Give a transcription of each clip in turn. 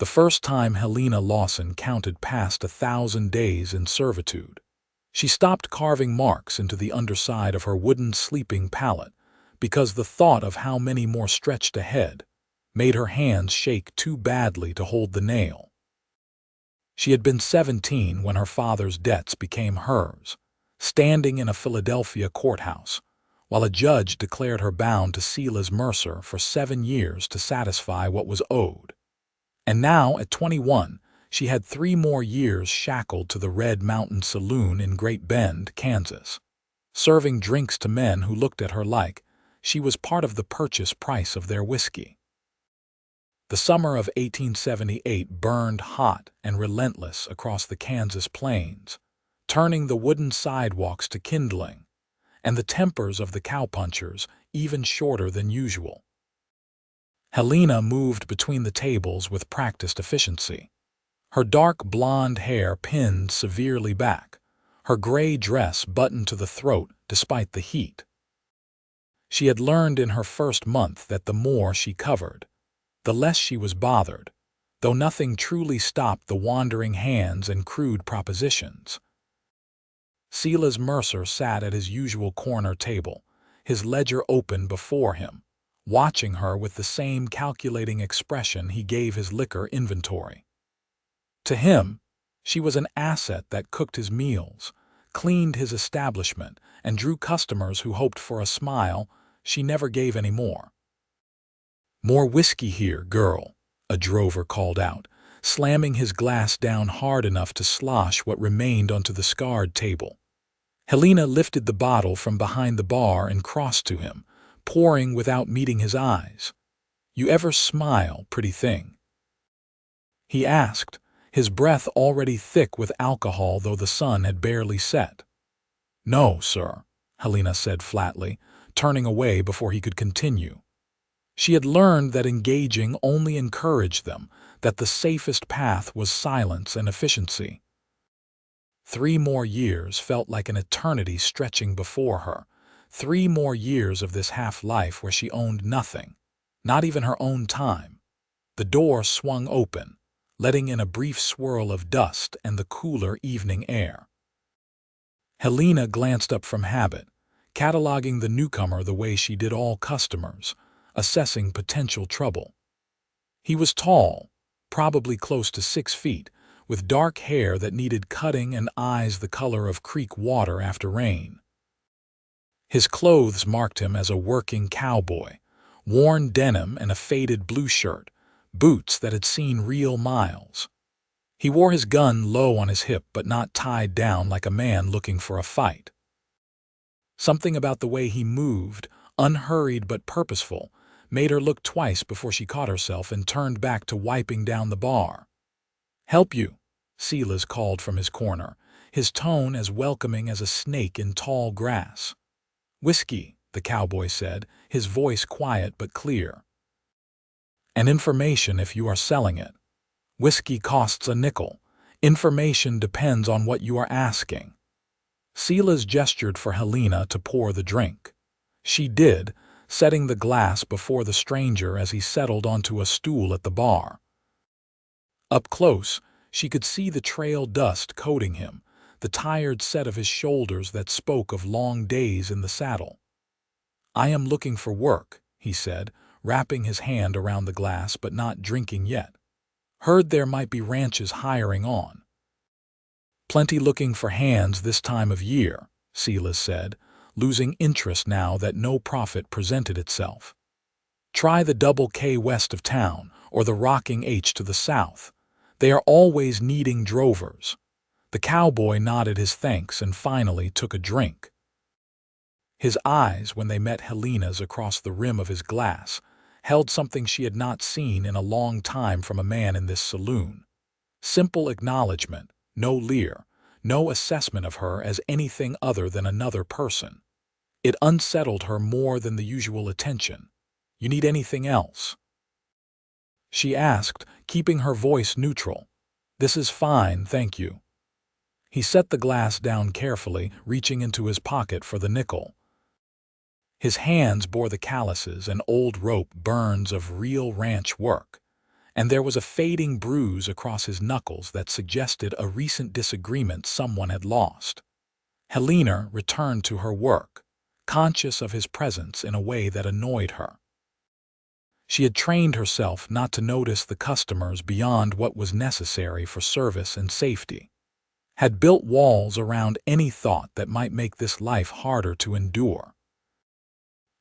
the first time Helena Lawson counted past 1,000 days in servitude. She stopped carving marks into the underside of her wooden sleeping pallet because the thought of how many more stretched ahead made her hands shake too badly to hold the nail. She had been 17 when her father's debts became hers, standing in a Philadelphia courthouse, while a judge declared her bound to Silas Mercer for 7 years to satisfy what was owed. And now, at 21, she had 3 more years shackled to the Red Mountain Saloon in Great Bend, Kansas, serving drinks to men who looked at her like she was part of the purchase price of their whiskey. The summer of 1878 burned hot and relentless across the Kansas plains, turning the wooden sidewalks to kindling, and the tempers of the cowpunchers even shorter than usual. Helena moved between the tables with practiced efficiency. Her dark blonde hair pinned severely back, her gray dress buttoned to the throat despite the heat. She had learned in her first month that the more she covered, the less she was bothered, though nothing truly stopped the wandering hands and crude propositions. Silas Mercer sat at his usual corner table, his ledger open before him, watching her with the same calculating expression he gave his liquor inventory. To him, she was an asset that cooked his meals, cleaned his establishment, and drew customers who hoped for a smile she never gave any more. "More whiskey here, girl," a drover called out, slamming his glass down hard enough to slosh what remained onto the scarred table. Helena lifted the bottle from behind the bar and crossed to him, pouring without meeting his eyes. "You ever smile, pretty thing?" he asked, his breath already thick with alcohol though the sun had barely set. "No, sir," Helena said flatly, turning away before he could continue. She had learned that engaging only encouraged them, that the safest path was silence and efficiency. 3 more years felt like an eternity stretching before her, 3 more years of this half-life where she owned nothing, not even her own time. The door swung open, letting in a brief swirl of dust and the cooler evening air. Helena glanced up from habit, cataloging the newcomer the way she did all customers, assessing potential trouble. He was tall, probably close to 6 feet, with dark hair that needed cutting and eyes the color of creek water after rain. His clothes marked him as a working cowboy, worn denim and a faded blue shirt, boots that had seen real miles. He wore his gun low on his hip but not tied down like a man looking for a fight. Something about the way he moved, unhurried but purposeful, made her look twice before she caught herself and turned back to wiping down the bar. "Help you?" Silas called from his corner, his tone as welcoming as a snake in tall grass. "Whiskey," the cowboy said, his voice quiet but clear. "And information if you are selling it. Whiskey costs a nickel. Information depends on what you are asking." Silas gestured for Helena to pour the drink. She did, setting the glass before the stranger as he settled onto a stool at the bar. Up close, she could see the trail dust coating him, the tired set of his shoulders that spoke of long days in the saddle. "I am looking for work," he said, wrapping his hand around the glass but not drinking yet. "Heard there might be ranches hiring on." "Plenty looking for hands this time of year," Silas said, losing interest now that no profit presented itself. "Try the Double K west of town or the Rocking H to the south. They are always needing drovers." The cowboy nodded his thanks and finally took a drink. His eyes, when they met Helena's across the rim of his glass, held something she had not seen in a long time from a man in this saloon. Simple acknowledgement, no leer, no assessment of her as anything other than another person. It unsettled her more than the usual attention. "You need anything else?" she asked, keeping her voice neutral. "This is fine, thank you." He set the glass down carefully, reaching into his pocket for the nickel. His hands bore the calluses and old rope burns of real ranch work, and there was a fading bruise across his knuckles that suggested a recent disagreement someone had lost. Helena returned to her work, conscious of his presence in a way that annoyed her. She had trained herself not to notice the customers beyond what was necessary for service and safety, had built walls around any thought that might make this life harder to endure.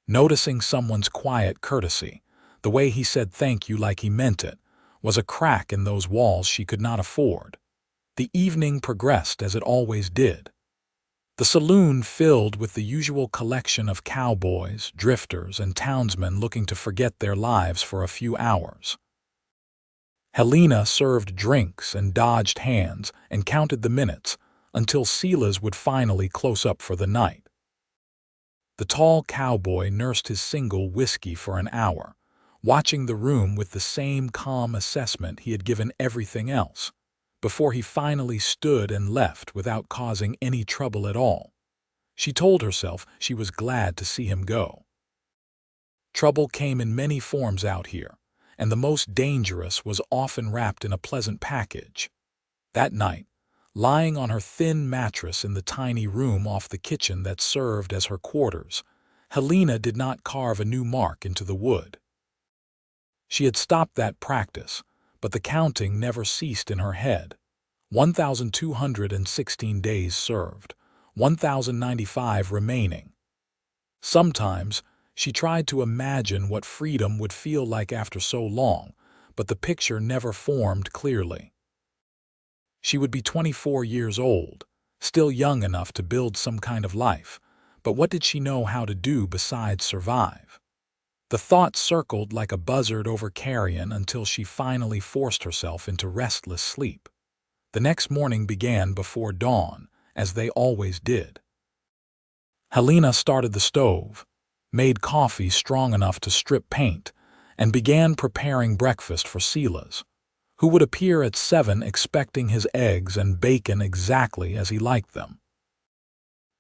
Noticing someone's quiet courtesy, the way he said thank you like he meant it, was a crack in those walls she could not afford. The evening progressed as it always did. The saloon filled with the usual collection of cowboys, drifters, and townsmen looking to forget their lives for a few hours. Helena served drinks and dodged hands and counted the minutes until Silas would finally close up for the night. The tall cowboy nursed his single whiskey for an hour, watching the room with the same calm assessment he had given everything else, before he finally stood and left without causing any trouble at all. She told herself she was glad to see him go. Trouble came in many forms out here, and the most dangerous was often wrapped in a pleasant package. That night, lying on her thin mattress in the tiny room off the kitchen that served as her quarters, Helena did not carve a new mark into the wood. She had stopped that practice, but the counting never ceased in her head. 1,216 days served, 1,095 remaining. Sometimes she tried to imagine what freedom would feel like after so long, but the picture never formed clearly. She would be 24 years old, still young enough to build some kind of life, but what did she know how to do besides survive? The thought circled like a buzzard over carrion until she finally forced herself into restless sleep. The next morning began before dawn, as they always did. Helena started the stove, made coffee strong enough to strip paint, and began preparing breakfast for Silas, who would appear at 7 expecting his eggs and bacon exactly as he liked them.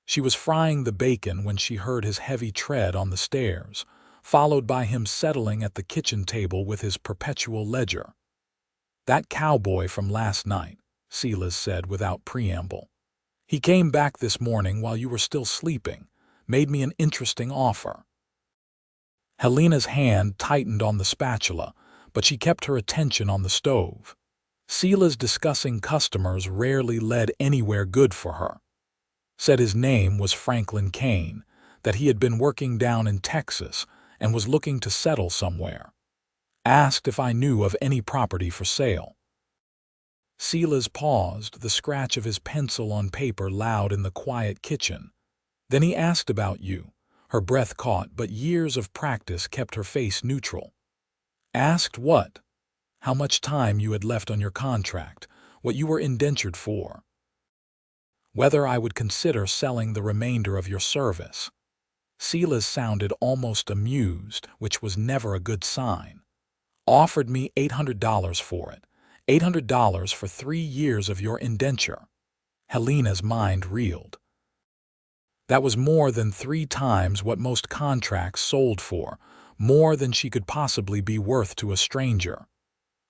She was frying the bacon when she heard his heavy tread on the stairs, followed by him settling at the kitchen table with his perpetual ledger. "That cowboy from last night," Silas said without preamble. "He came back this morning while you were still sleeping, made me an interesting offer." Helena's hand tightened on the spatula, but she kept her attention on the stove. Silas discussing customers rarely led anywhere good for her. Said his name was Franklin Kane, that he had been working down in Texas and was looking to settle somewhere. Asked if I knew of any property for sale. Silas paused, the scratch of his pencil on paper loud in the quiet kitchen. Then he asked about you. Her breath caught, but years of practice kept her face neutral. Asked what? How much time you had left on your contract, what you were indentured for. Whether I would consider selling the remainder of your service. Silas sounded almost amused, which was never a good sign. Offered me $800 for it. $800 for 3 years of your indenture. Helena's mind reeled. That was more than 3 times what most contracts sold for, more than she could possibly be worth to a stranger.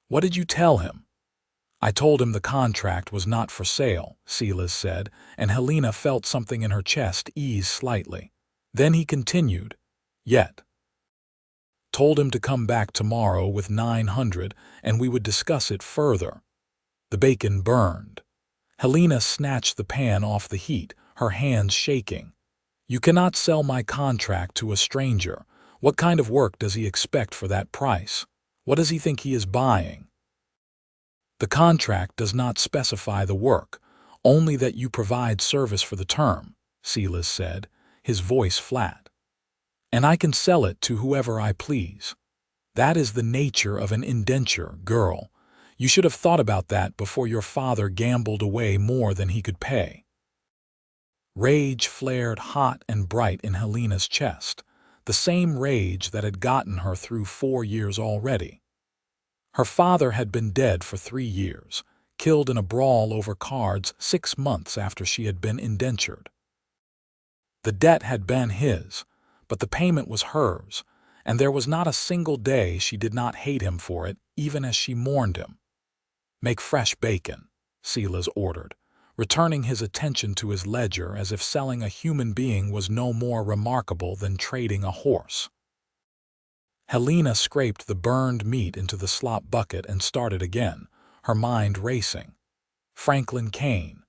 What did you tell him? I told him the contract was not for sale, Silas said, and Helena felt something in her chest ease slightly. Then he continued, "Yet. Told him to come back tomorrow with 900 and we would discuss it further." The bacon burned. Helena snatched the pan off the heat, her hands shaking. "You cannot sell my contract to a stranger. What kind of work does he expect for that price? What does he think he is buying?" "The contract does not specify the work, only that you provide service for the term," Silas said, his voice flat. "And I can sell it to whoever I please. That is the nature of an indenture, girl. You should have thought about that before your father gambled away more than he could pay." Rage flared hot and bright in Helena's chest, the same rage that had gotten her through 4 years already. Her father had been dead for 3 years, killed in a brawl over cards 6 months after she had been indentured. The debt had been his, but the payment was hers, and there was not a single day she did not hate him for it, even as she mourned him. "Make fresh bacon," Silas ordered, returning his attention to his ledger as if selling a human being was no more remarkable than trading a horse. Helena scraped the burned meat into the slop bucket and started again, her mind racing. Franklin Kane.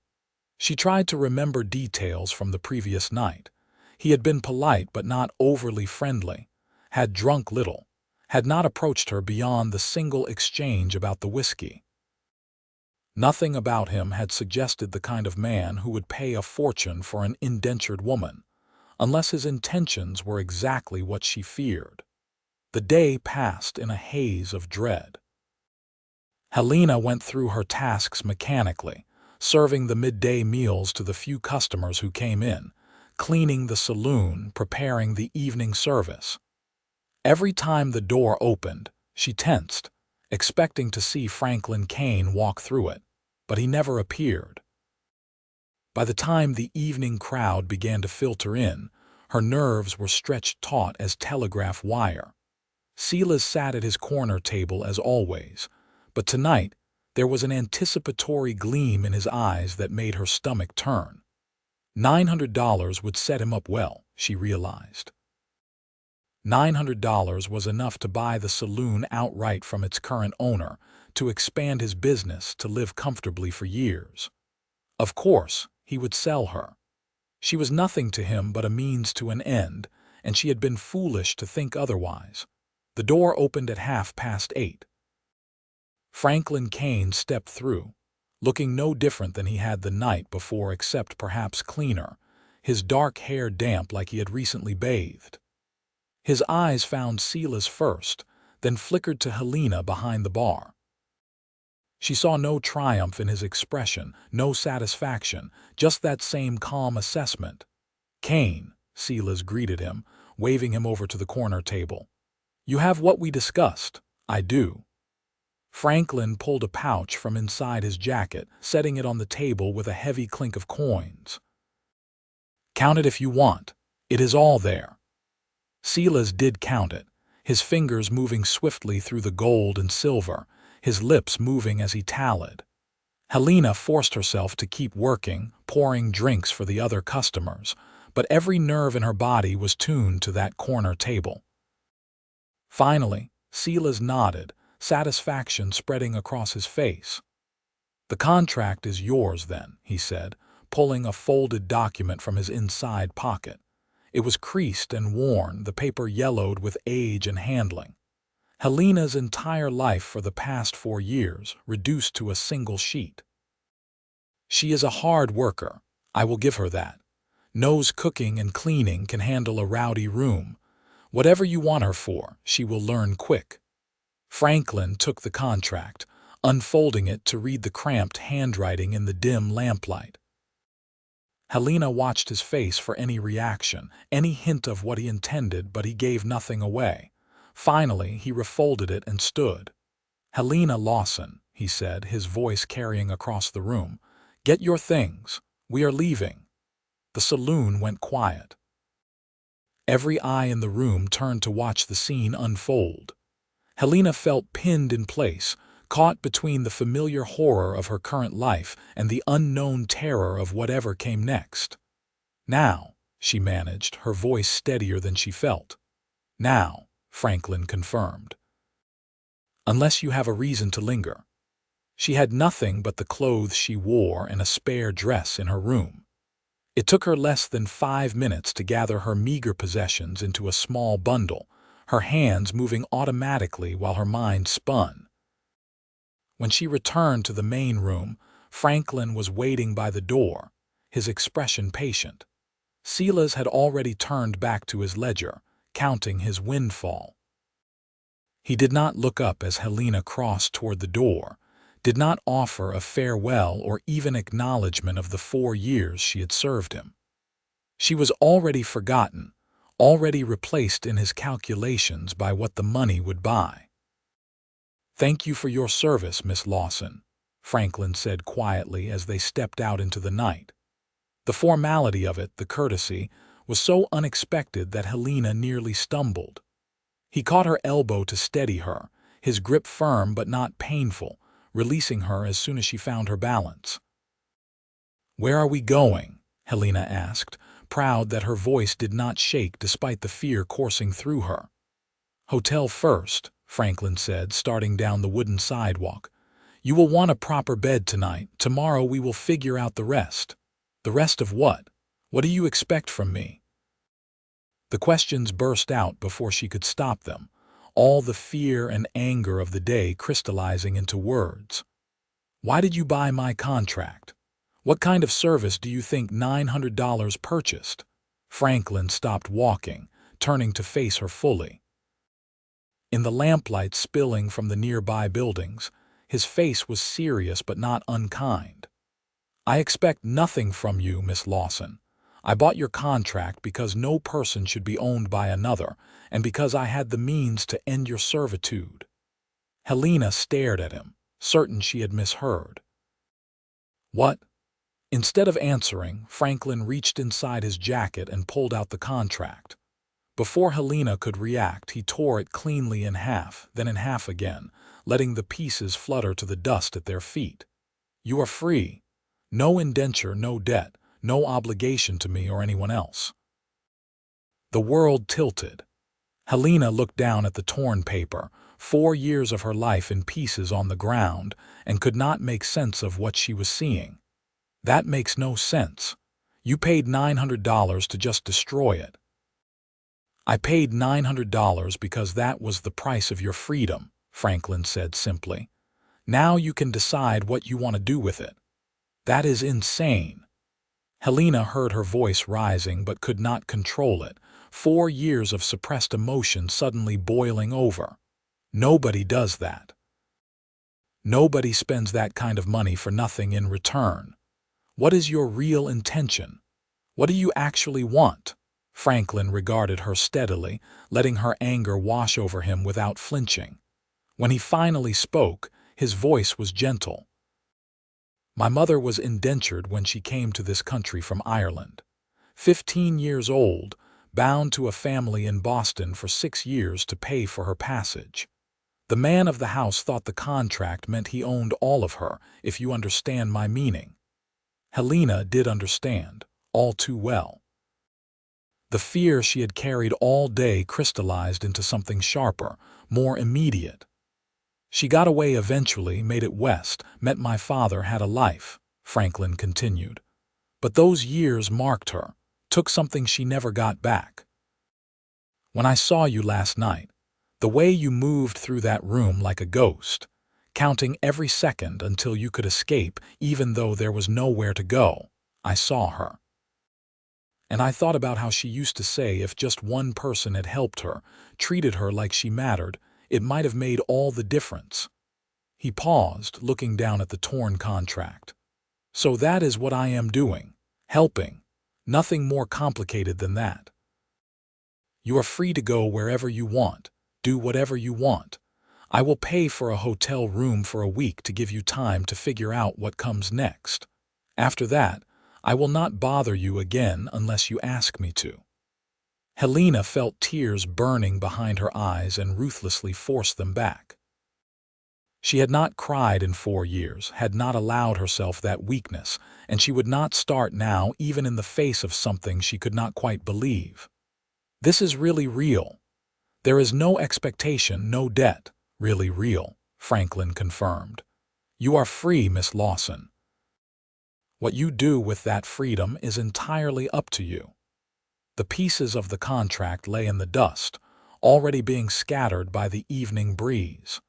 She tried to remember details from the previous night. He had been polite but not overly friendly, had drunk little, had not approached her beyond the single exchange about the whiskey. Nothing about him had suggested the kind of man who would pay a fortune for an indentured woman, unless his intentions were exactly what she feared. The day passed in a haze of dread. Helena went through her tasks mechanically, serving the midday meals to the few customers who came in, cleaning the saloon, preparing the evening service. Every time the door opened, she tensed, expecting to see Franklin Kane walk through it, but he never appeared. By the time the evening crowd began to filter in, her nerves were stretched taut as telegraph wire. Silas sat at his corner table as always, but tonight there was an anticipatory gleam in his eyes that made her stomach turn. $900 would set him up well, she realized. $900 was enough to buy the saloon outright from its current owner, to expand his business, to live comfortably for years. Of course, he would sell her. She was nothing to him but a means to an end, and she had been foolish to think otherwise. The door opened at 8:30. Franklin Kane stepped through, looking no different than he had the night before except perhaps cleaner, his dark hair damp like he had recently bathed. His eyes found Silas first, then flickered to Helena behind the bar. She saw no triumph in his expression, no satisfaction, just that same calm assessment. "Kane," Silas greeted him, waving him over to the corner table. "You have what we discussed." "I do." Franklin pulled a pouch from inside his jacket, setting it on the table with a heavy clink of coins. "Count it if you want. It is all there." Silas did count it, his fingers moving swiftly through the gold and silver, his lips moving as he tallied. Helena forced herself to keep working, pouring drinks for the other customers, but every nerve in her body was tuned to that corner table. Finally, Silas nodded, satisfaction spreading across his face. "The contract is yours then," he said, pulling a folded document from his inside pocket. It was creased and worn, the paper yellowed with age and handling. Helena's entire life for the past 4 years, reduced to a single sheet. "She is a hard worker, I will give her that. Knows cooking and cleaning, can handle a rowdy room. Whatever you want her for, she will learn quick." Franklin took the contract, unfolding it to read the cramped handwriting in the dim lamplight. Helena watched his face for any reaction, any hint of what he intended, but he gave nothing away. Finally, he refolded it and stood. "Helena Lawson," he said, his voice carrying across the room, "get your things. We are leaving." The saloon went quiet. Every eye in the room turned to watch the scene unfold. Helena felt pinned in place, caught between the familiar horror of her current life and the unknown terror of whatever came next. "Now," she managed, her voice steadier than she felt. "Now," Franklin confirmed. "Unless you have a reason to linger." She had nothing but the clothes she wore and a spare dress in her room. It took her less than 5 minutes to gather her meager possessions into a small bundle, her hands moving automatically while her mind spun. When she returned to the main room, Franklin was waiting by the door, his expression patient. Silas had already turned back to his ledger, counting his windfall. He did not look up as Helena crossed toward the door, did not offer a farewell or even acknowledgement of the 4 years she had served him. She was already forgotten, already replaced in his calculations by what the money would buy. "Thank you for your service, Miss Lawson," Franklin said quietly as they stepped out into the night. The formality of it, the courtesy, was so unexpected that Helena nearly stumbled. He caught her elbow to steady her, his grip firm but not painful, releasing her as soon as she found her balance. "Where are we going?" Helena asked, proud that her voice did not shake despite the fear coursing through her. "Hotel first," Franklin said, starting down the wooden sidewalk. "You will want a proper bed tonight. Tomorrow we will figure out the rest." "The rest of what? What do you expect from me?" The questions burst out before she could stop them, all the fear and anger of the day crystallizing into words. "Why did you buy my contract? What kind of service do you think $900 purchased?" Franklin stopped walking, turning to face her fully. In the lamplight spilling from the nearby buildings, his face was serious but not unkind. "I expect nothing from you, Miss Lawson. I bought your contract because no person should be owned by another, and because I had the means to end your servitude." Helena stared at him, certain she had misheard. "What?" Instead of answering, Franklin reached inside his jacket and pulled out the contract. Before Helena could react, he tore it cleanly in half, then in half again, letting the pieces flutter to the dust at their feet. "You are free. No indenture, no debt, no obligation to me or anyone else." The world tilted. Helena looked down at the torn paper, 4 years of her life in pieces on the ground, and could not make sense of what she was seeing. "That makes no sense. You paid $900 to just destroy it." "I paid $900 because that was the price of your freedom," Franklin said simply. "Now you can decide what you want to do with it." "That is insane." Helena heard her voice rising but could not control it, 4 years of suppressed emotion suddenly boiling over. "Nobody does that. Nobody spends that kind of money for nothing in return. What is your real intention? What do you actually want?" Franklin regarded her steadily, letting her anger wash over him without flinching. When he finally spoke, his voice was gentle. "My mother was indentured when she came to this country from Ireland. 15 years old, bound to a family in Boston for 6 years to pay for her passage. The man of the house thought the contract meant he owned all of her, if you understand my meaning." Helena did understand, all too well. The fear she had carried all day crystallized into something sharper, more immediate. "She got away eventually, made it west, met my father, had a life," Franklin continued. "But those years marked her, took something she never got back. When I saw you last night, the way you moved through that room like a ghost, counting every second until you could escape even though there was nowhere to go, I saw her. And I thought about how she used to say if just one person had helped her, treated her like she mattered, it might have made all the difference." He paused, looking down at the torn contract. "So that is what I am doing, helping. Nothing more complicated than that. You are free to go wherever you want, do whatever you want. I will pay for a hotel room for a week to give you time to figure out what comes next. After that, I will not bother you again unless you ask me to." Helena felt tears burning behind her eyes and ruthlessly forced them back. She had not cried in 4 years, had not allowed herself that weakness, and she would not start now even in the face of something she could not quite believe. "This is really real. There is no expectation, no debt. Really real," Franklin confirmed. "You are free, Miss Lawson. What you do with that freedom is entirely up to you." The pieces of the contract lay in the dust, already being scattered by the evening breeze.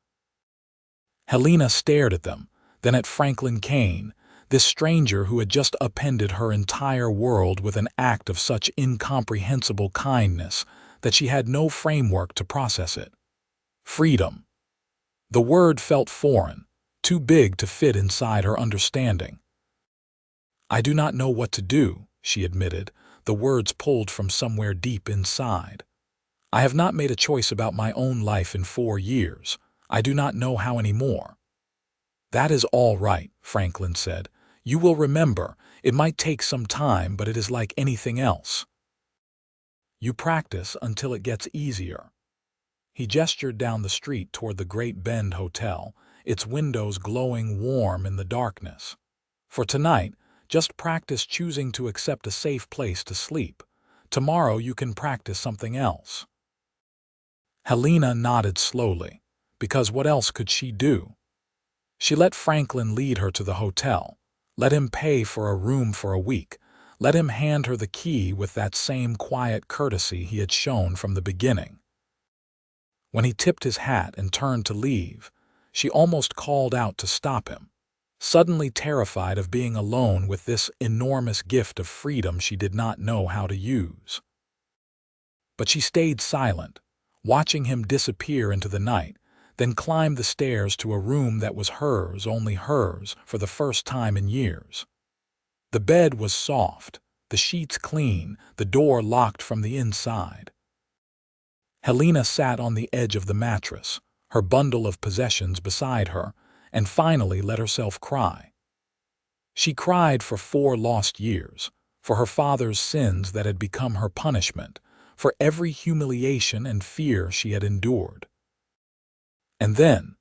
Helena stared at them, then at Franklin Kane, this stranger who had just upended her entire world with an act of such incomprehensible kindness that she had no framework to process it. Freedom. The word felt foreign, too big to fit inside her understanding. "I do not know what to do," she admitted, the words pulled from somewhere deep inside. "I have not made a choice about my own life in 4 years. I do not know how any more." "That is all right," Franklin said. "You will remember. It might take some time, but it is like anything else. You practice until it gets easier." He gestured down the street toward the Great Bend Hotel, its windows glowing warm in the darkness. For tonight, just practice choosing to accept a safe place to sleep. Tomorrow you can practice something else. Helena nodded slowly, because what else could she do? She let Franklin lead her to the hotel, let him pay for a room for a week, let him hand her the key with that same quiet courtesy he had shown from the beginning. When he tipped his hat and turned to leave, she almost called out to stop him, suddenly terrified of being alone with this enormous gift of freedom she did not know how to use. But she stayed silent, watching him disappear into the night, then climbed the stairs to a room that was hers, only hers, for the first time in years. The bed was soft, the sheets clean, the door locked from the inside. Helena sat on the edge of the mattress, her bundle of possessions beside her, and finally let herself cry. She cried for 4 lost years, for her father's sins that had become her punishment, for every humiliation and fear she had endured. And then,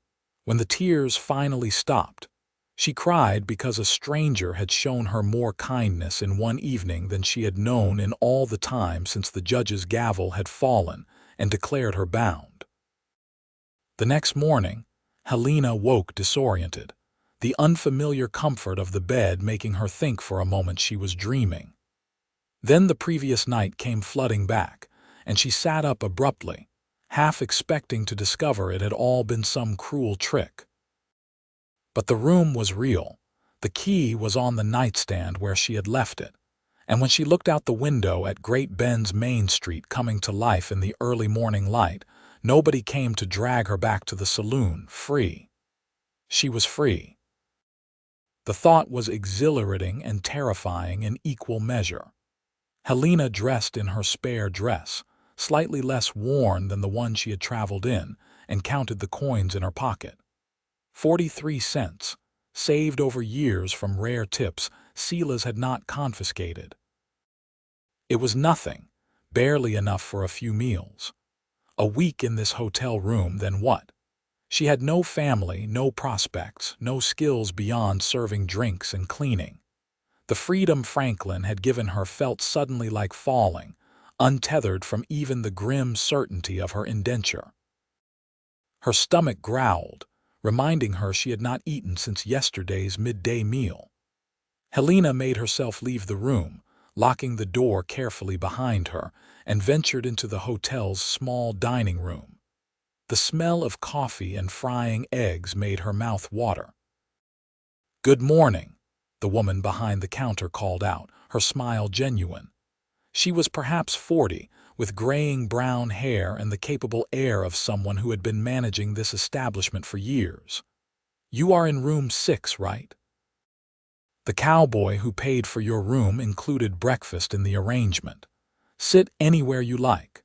when the tears finally stopped, she cried because a stranger had shown her more kindness in one evening than she had known in all the time since the judge's gavel had fallen and declared her bound. The next morning, Helena woke disoriented, the unfamiliar comfort of the bed making her think for a moment she was dreaming. Then the previous night came flooding back, and she sat up abruptly, half expecting to discover it had all been some cruel trick. But the room was real. The key was on the nightstand where she had left it, and when she looked out the window at Great Bend's Main Street coming to life in the early morning light, nobody came to drag her back to the saloon, free. She was free. The thought was exhilarating and terrifying in equal measure. Helena dressed in her spare dress, slightly less worn than the one she had traveled in, and counted the coins in her pocket. 43 cents, saved over years from rare tips Silas had not confiscated. It was nothing, barely enough for a few meals. A week in this hotel room, then what? She had no family, no prospects, no skills beyond serving drinks and cleaning. The freedom Franklin had given her felt suddenly like falling, untethered from even the grim certainty of her indenture. Her stomach growled, reminding her she had not eaten since yesterday's midday meal. Helena made herself leave the room, locking the door carefully behind her, and ventured into the hotel's small dining room. The smell of coffee and frying eggs made her mouth water. "Good morning," the woman behind the counter called out, her smile genuine. She was perhaps 40, with graying brown hair and the capable air of someone who had been managing this establishment for years. "You are in room 6, right? The cowboy who paid for your room included breakfast in the arrangement. Sit anywhere you like."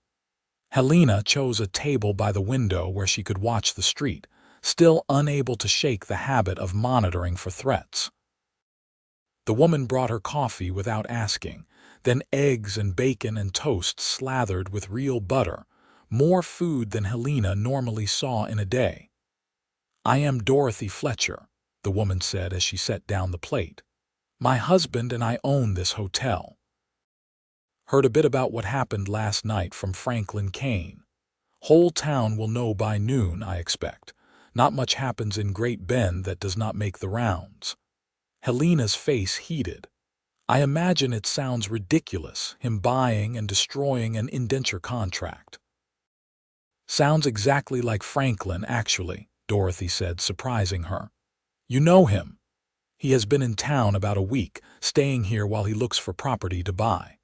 Helena chose a table by the window where she could watch the street, still unable to shake the habit of monitoring for threats. The woman brought her coffee without asking, then eggs and bacon and toast slathered with real butter, more food than Helena normally saw in a day. "I am Dorothy Fletcher," the woman said as she set down the plate. "My husband and I own this hotel. Heard a bit about what happened last night from Franklin Kane. Whole town will know by noon, I expect. Not much happens in Great Bend that does not make the rounds." Helena's face heated. "I imagine it sounds ridiculous, him buying and destroying an indenture contract." "Sounds exactly like Franklin, actually," Dorothy said, surprising her. "You know him. He has been in town about a week, staying here while he looks for property to buy.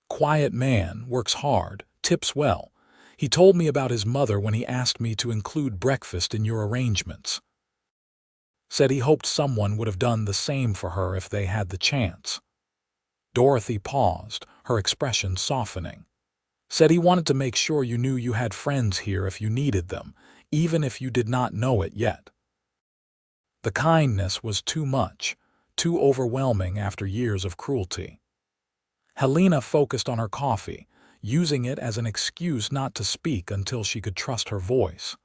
Quiet man, works hard, tips well. He told me about his mother when he asked me to include breakfast in your arrangements. Said he hoped someone would have done the same for her if they had the chance." Dorothy paused, her expression softening. "Said he wanted to make sure you knew you had friends here if you needed them, even if you did not know it yet." The kindness was too much, too overwhelming after years of cruelty. Helena focused on her coffee, using it as an excuse not to speak until she could trust her voice.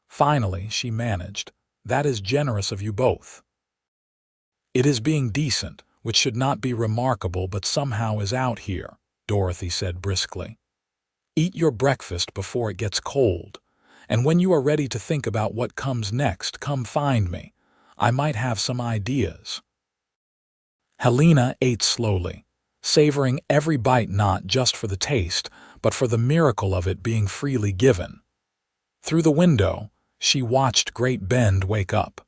Finally, she managed, "That is generous of you both." "It is being decent, which should not be remarkable but somehow is out here," Dorothy said briskly. "Eat your breakfast before it gets cold, and when you are ready to think about what comes next, come find me. I might have some ideas." Helena ate slowly, savoring every bite not just for the taste, but for the miracle of it being freely given. Through the window, she watched Great Bend wake up.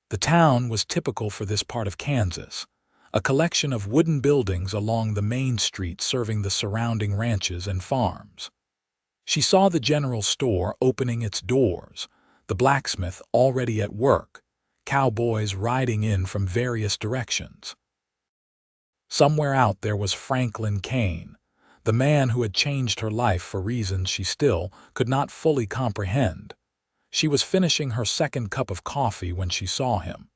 The town was typical for this part of Kansas, a collection of wooden buildings along the main street serving the surrounding ranches and farms. She saw the general store opening its doors, the blacksmith already at work, cowboys riding in from various directions. Somewhere out there was Franklin Kane, the man who had changed her life for reasons she still could not fully comprehend. She was finishing her second cup of coffee when she saw him.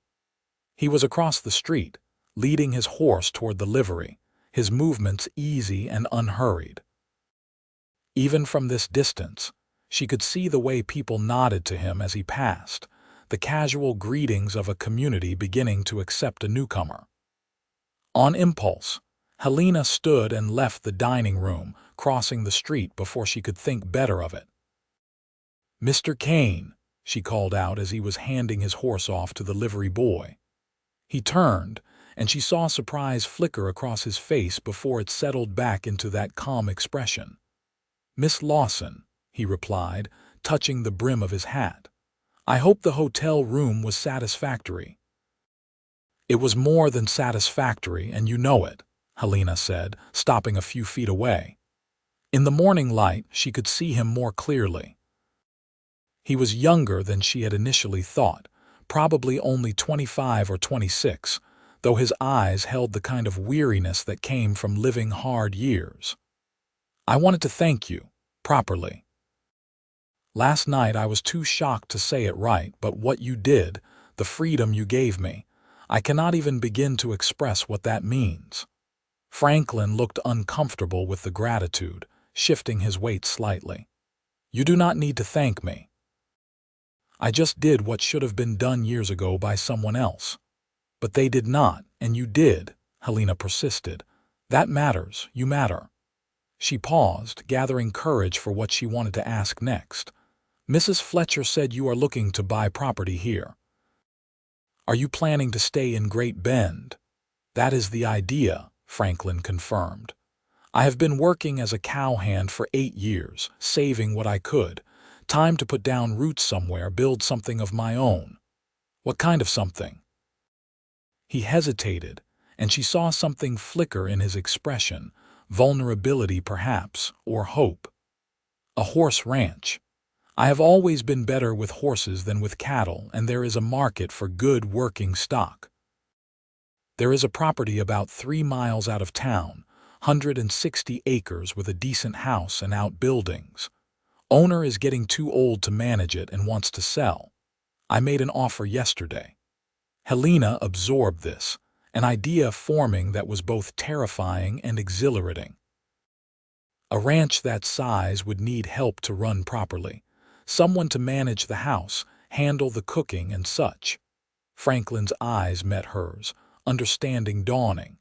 He was across the street, leading his horse toward the livery, his movements easy and unhurried. Even from this distance, she could see the way people nodded to him as he passed, the casual greetings of a community beginning to accept a newcomer. On impulse, Helena stood and left the dining room, crossing the street before she could think better of it. "Mr. Kane," she called out as he was handing his horse off to the livery boy. He turned, and she saw surprise flicker across his face before it settled back into that calm expression. "Miss Lawson," he replied, touching the brim of his hat. "I hope the hotel room was satisfactory." "It was more than satisfactory, and you know it," Helena said, stopping a few feet away. In the morning light, she could see him more clearly. He was younger than she had initially thought, probably only 25 or 26, though his eyes held the kind of weariness that came from living hard years. "I wanted to thank you, properly. Last night I was too shocked to say it right, but what you did, the freedom you gave me, I cannot even begin to express what that means." Franklin looked uncomfortable with the gratitude, shifting his weight slightly. "You do not need to thank me. I just did what should have been done years ago by someone else. But they did not, and you did," Helena persisted. "That matters, you matter." She paused, gathering courage for what she wanted to ask next. "Mrs. Fletcher said you are looking to buy property here. Are you planning to stay in Great Bend?" "That is the idea," Franklin confirmed. "I have been working as a cowhand for 8 years, saving what I could. Time to put down roots somewhere, build something of my own." "What kind of something?" He hesitated, and she saw something flicker in his expression, vulnerability perhaps, or hope. "A horse ranch. I have always been better with horses than with cattle, and there is a market for good working stock. There is a property about 3 miles out of town, 160 acres with a decent house and outbuildings. Owner is getting too old to manage it and wants to sell. I made an offer yesterday." Helena absorbed this, an idea forming that was both terrifying and exhilarating. A ranch that size would need help to run properly, someone to manage the house, handle the cooking and such. Franklin's eyes met hers, understanding dawning.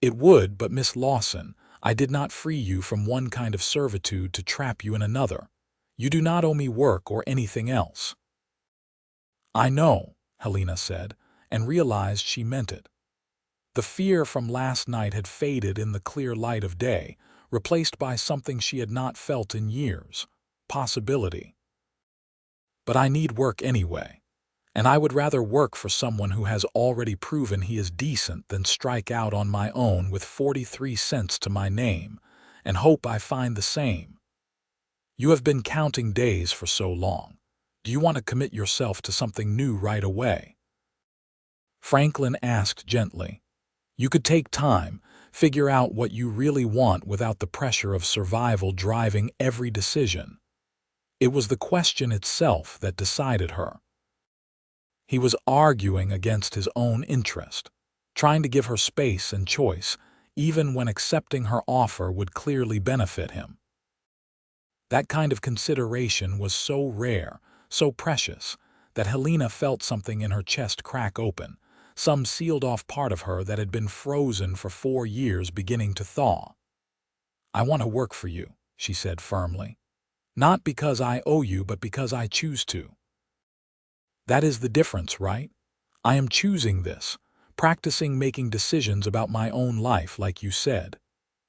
"It would, but Miss Lawson, I did not free you from one kind of servitude to trap you in another. You do not owe me work or anything else." "I know," Helena said, and realized she meant it. The fear from last night had faded in the clear light of day, replaced by something she had not felt in years, possibility. "But I need work anyway, and I would rather work for someone who has already proven he is decent than strike out on my own with 43 cents to my name and hope I find the same. You have been counting days for so long. Do you want to commit yourself to something new right away?" Franklin asked gently. "You could take time, figure out what you really want without the pressure of survival driving every decision." It was the question itself that decided her. He was arguing against his own interest, trying to give her space and choice, even when accepting her offer would clearly benefit him. That kind of consideration was so rare, so precious, that Helena felt something in her chest crack open, some sealed-off part of her that had been frozen for 4 years beginning to thaw. "I want to work for you," she said firmly. "Not because I owe you, but because I choose to. That is the difference, right? I am choosing this, practicing making decisions about my own life, like you said."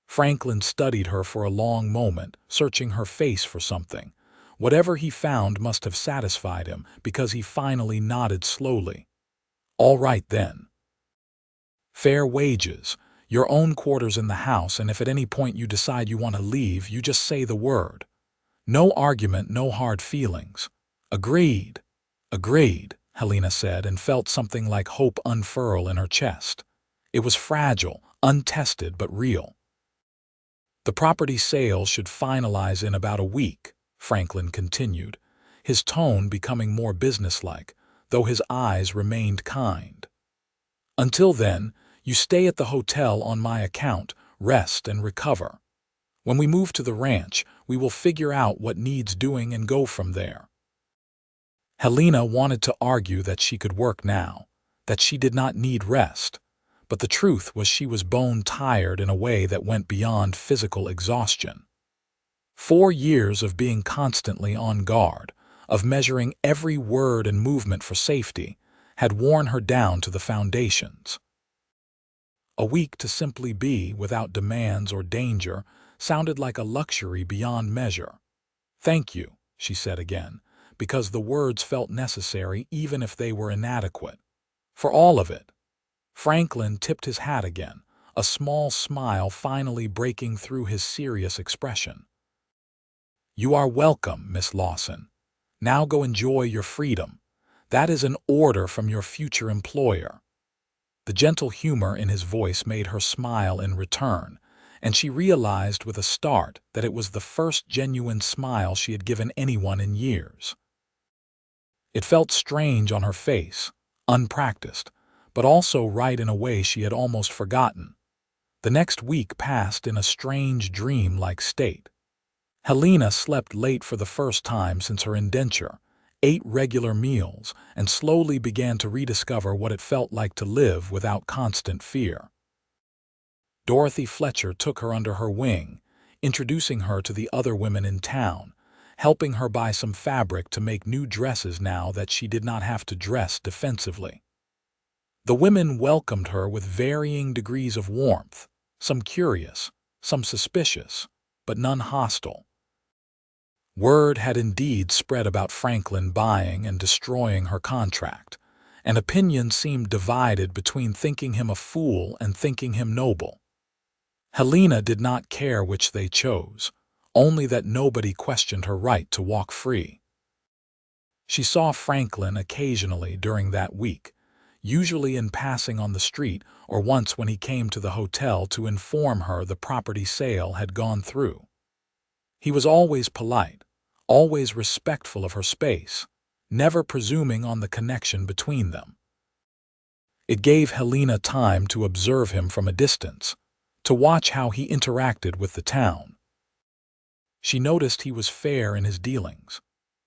Franklin studied her for a long moment, searching her face for something. Whatever he found must have satisfied him, because he finally nodded slowly. "All right, then. Fair wages, your own quarters in the house, and if at any point you decide you want to leave, you just say the word. No argument, no hard feelings." "Agreed. Agreed," Helena said, and felt something like hope unfurl in her chest. It was fragile, untested, but real. "The property sale should finalize in about a week," Franklin continued, his tone becoming more businesslike, though his eyes remained kind. "Until then, you stay at the hotel on my account, rest and recover. When we move to the ranch, we will figure out what needs doing and go from there." Helena wanted to argue that she could work now, that she did not need rest, but the truth was she was bone-tired in a way that went beyond physical exhaustion. 4 years of being constantly on guard, of measuring every word and movement for safety, had worn her down to the foundations. A week to simply be, without demands or danger, sounded like a luxury beyond measure. "Thank you," she said again, because the words felt necessary even if they were inadequate. "For all of it." Franklin tipped his hat again, a small smile finally breaking through his serious expression. "You are welcome, Miss Lawson. Now go enjoy your freedom. That is an order from your future employer." The gentle humor in his voice made her smile in return, and she realized with a start that it was the first genuine smile she had given anyone in years. It felt strange on her face, unpracticed, but also right in a way she had almost forgotten. The next week passed in a strange dream-like state. Helena slept late for the first time since her indenture, ate regular meals, and slowly began to rediscover what it felt like to live without constant fear. Dorothy Fletcher took her under her wing, introducing her to the other women in town, helping her buy some fabric to make new dresses now that she did not have to dress defensively. The women welcomed her with varying degrees of warmth, some curious, some suspicious, but none hostile. Word had indeed spread about Franklin buying and destroying her contract, and opinion seemed divided between thinking him a fool and thinking him noble. Helena did not care which they chose, only that nobody questioned her right to walk free. She saw Franklin occasionally during that week, usually in passing on the street or once when he came to the hotel to inform her the property sale had gone through. He was always polite, always respectful of her space, never presuming on the connection between them. It gave Helena time to observe him from a distance, to watch how he interacted with the town. She noticed he was fair in his dealings,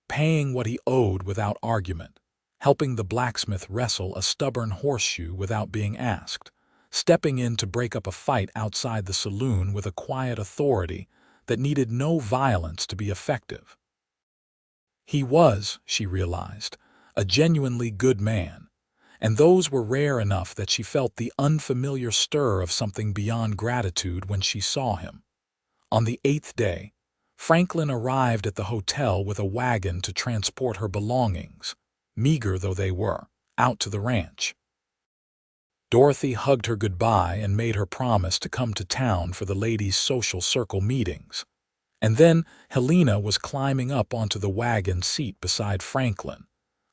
paying what he owed without argument, helping the blacksmith wrestle a stubborn horseshoe without being asked, stepping in to break up a fight outside the saloon with a quiet authority that needed no violence to be effective. He was, she realized, a genuinely good man, and those were rare enough that she felt the unfamiliar stir of something beyond gratitude when she saw him. On the 8th day, Franklin arrived at the hotel with a wagon to transport her belongings, meager though they were, out to the ranch. Dorothy hugged her goodbye and made her promise to come to town for the ladies' social circle meetings. And then Helena was climbing up onto the wagon seat beside Franklin,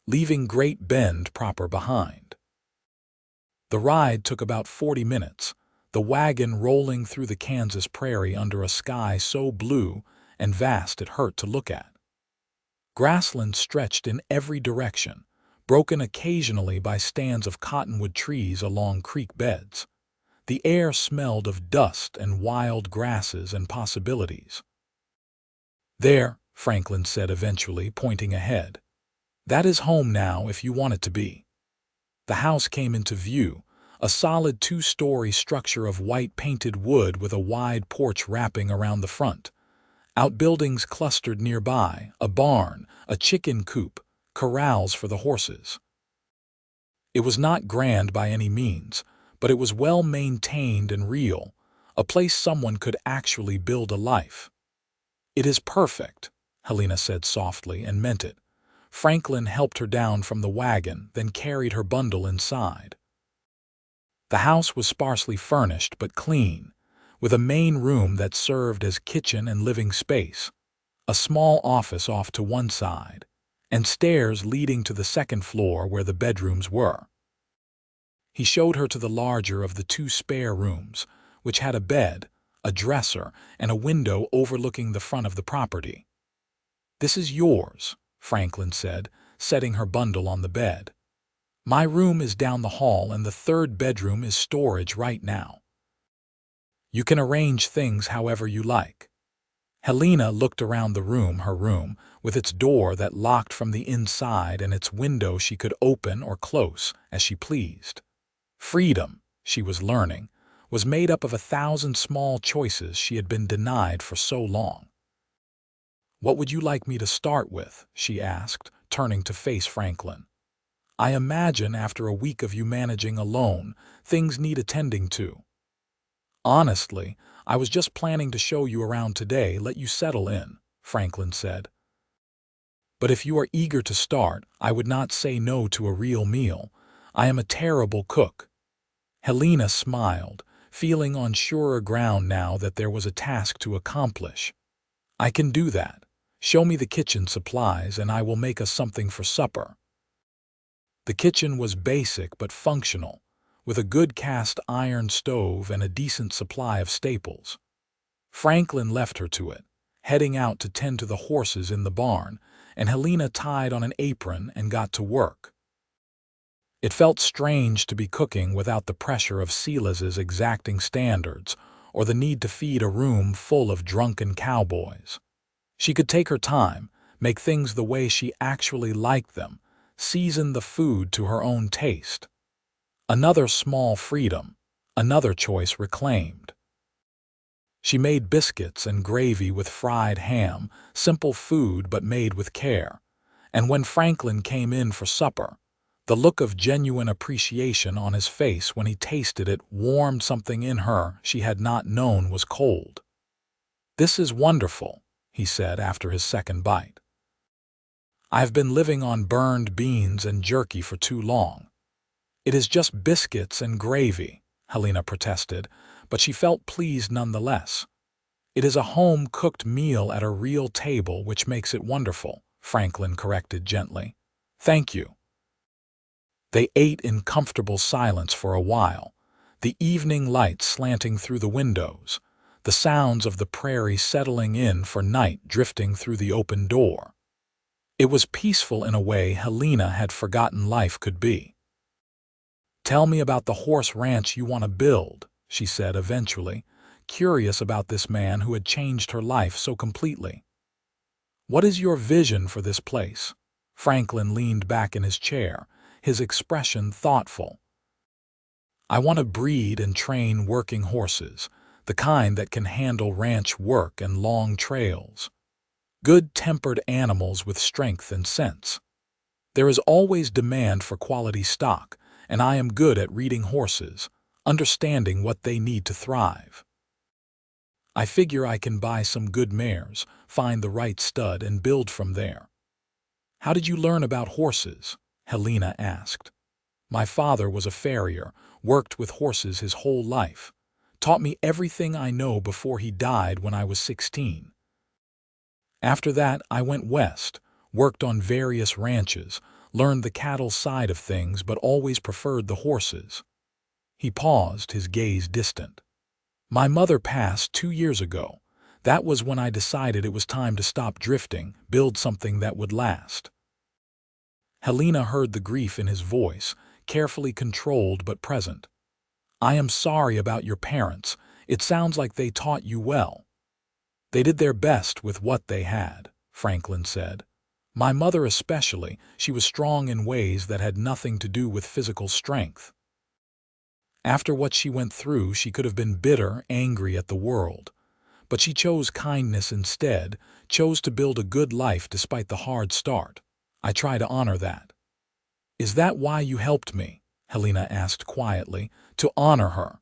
leaving Great Bend proper behind. The ride took about 40 minutes, the wagon rolling through the Kansas prairie under a sky so blue and vast it hurt to look at. Grassland stretched in every direction, broken occasionally by stands of cottonwood trees along creek beds. The air smelled of dust and wild grasses and possibilities. "There," Franklin said eventually, pointing ahead. "That is home now if you want it to be." The house came into view, a solid two-story structure of white painted wood with a wide porch wrapping around the front. Outbuildings clustered nearby, a barn, a chicken coop, corrals for the horses. It was not grand by any means, but it was well maintained and real, a place someone could actually build a life. "It is perfect," Helena said softly, and meant it. Franklin helped her down from the wagon, then carried her bundle inside. The house was sparsely furnished but clean, with a main room that served as kitchen and living space, a small office off to one side, and stairs leading to the second floor where the bedrooms were. He showed her to the larger of the two spare rooms, which had a bed, a dresser, and a window overlooking the front of the property. "This is yours," Franklin said, setting her bundle on the bed. "My room is down the hall and the third bedroom is storage right now. You can arrange things however you like." Helena looked around the room, her room, with its door that locked from the inside and its window she could open or close as she pleased. Freedom, she was learning, was made up of 1,000 small choices she had been denied for so long. "What would you like me to start with?" she asked, turning to face Franklin. "I imagine after a week of you managing alone, things need attending to." "Honestly, I was just planning to show you around today, let you settle in," Franklin said. "But if you are eager to start, I would not say no to a real meal. I am a terrible cook." Helena smiled, feeling on surer ground now that there was a task to accomplish. "I can do that. Show me the kitchen supplies and I will make us something for supper." The kitchen was basic but functional, with a good cast iron stove and a decent supply of staples. Franklin left her to it, heading out to tend to the horses in the barn, and Helena tied on an apron and got to work. It felt strange to be cooking without the pressure of Silas's exacting standards or the need to feed a room full of drunken cowboys. She could take her time, make things the way she actually liked them, season the food to her own taste. Another small freedom, another choice reclaimed. She made biscuits and gravy with fried ham, simple food but made with care. And when Franklin came in for supper, the look of genuine appreciation on his face when he tasted it warmed something in her she had not known was cold. "This is wonderful," he said after his second bite. "I have been living on burned beans and jerky for too long." "It is just biscuits and gravy," Helena protested, but she felt pleased nonetheless. "It is a home-cooked meal at a real table which makes it wonderful," Franklin corrected gently. "Thank you." They ate in comfortable silence for a while, the evening light slanting through the windows, the sounds of the prairie settling in for night drifting through the open door. It was peaceful in a way Helena had forgotten life could be. "Tell me about the horse ranch you want to build," she said eventually, curious about this man who had changed her life so completely. "What is your vision for this place?" Franklin leaned back in his chair, his expression thoughtful. "I want to breed and train working horses, the kind that can handle ranch work and long trails. Good-tempered animals with strength and sense. There is always demand for quality stock, and I am good at reading horses, understanding what they need to thrive. I figure I can buy some good mares, find the right stud, and build from there." "How did you learn about horses?" Helena asked. "My father was a farrier, worked with horses his whole life, taught me everything I know before he died when I was 16. After that, I went west, worked on various ranches, learned the cattle side of things but always preferred the horses." He paused, his gaze distant. "My mother passed 2 years ago. That was when I decided it was time to stop drifting, build something that would last." Helena heard the grief in his voice, carefully controlled but present. "I am sorry about your parents. It sounds like they taught you well." "They did their best with what they had," Franklin said. "My mother especially, she was strong in ways that had nothing to do with physical strength. After what she went through, she could have been bitter, angry at the world. But she chose kindness instead, chose to build a good life despite the hard start. I try to honor that." "Is that why you helped me?" Helena asked quietly. "To honor her?"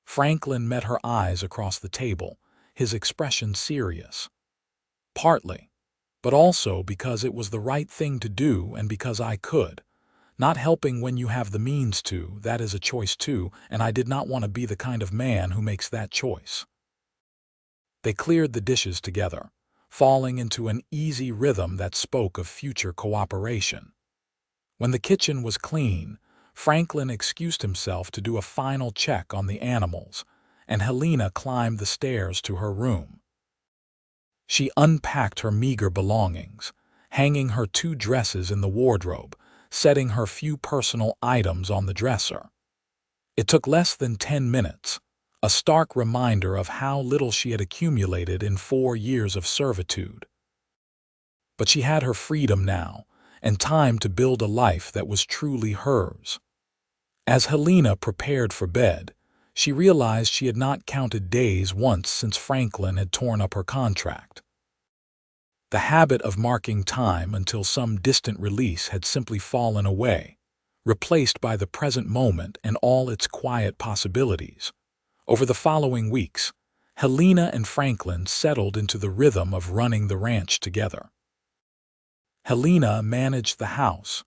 Franklin met her eyes across the table, his expression serious. "Partly, but also because it was the right thing to do and because I could. Not helping when you have the means to, that is a choice too, and I did not want to be the kind of man who makes that choice." They cleared the dishes together, falling into an easy rhythm that spoke of future cooperation. When the kitchen was clean, Franklin excused himself to do a final check on the animals, and Helena climbed the stairs to her room. She unpacked her meager belongings, hanging her 2 dresses in the wardrobe, setting her few personal items on the dresser. It took less than 10 minutes, a stark reminder of how little she had accumulated in 4 years of servitude. But she had her freedom now, and time to build a life that was truly hers. As Helena prepared for bed, she realized she had not counted days once since Franklin had torn up her contract. The habit of marking time until some distant release had simply fallen away, replaced by the present moment and all its quiet possibilities. Over the following weeks, Helena and Franklin settled into the rhythm of running the ranch together. Helena managed the house,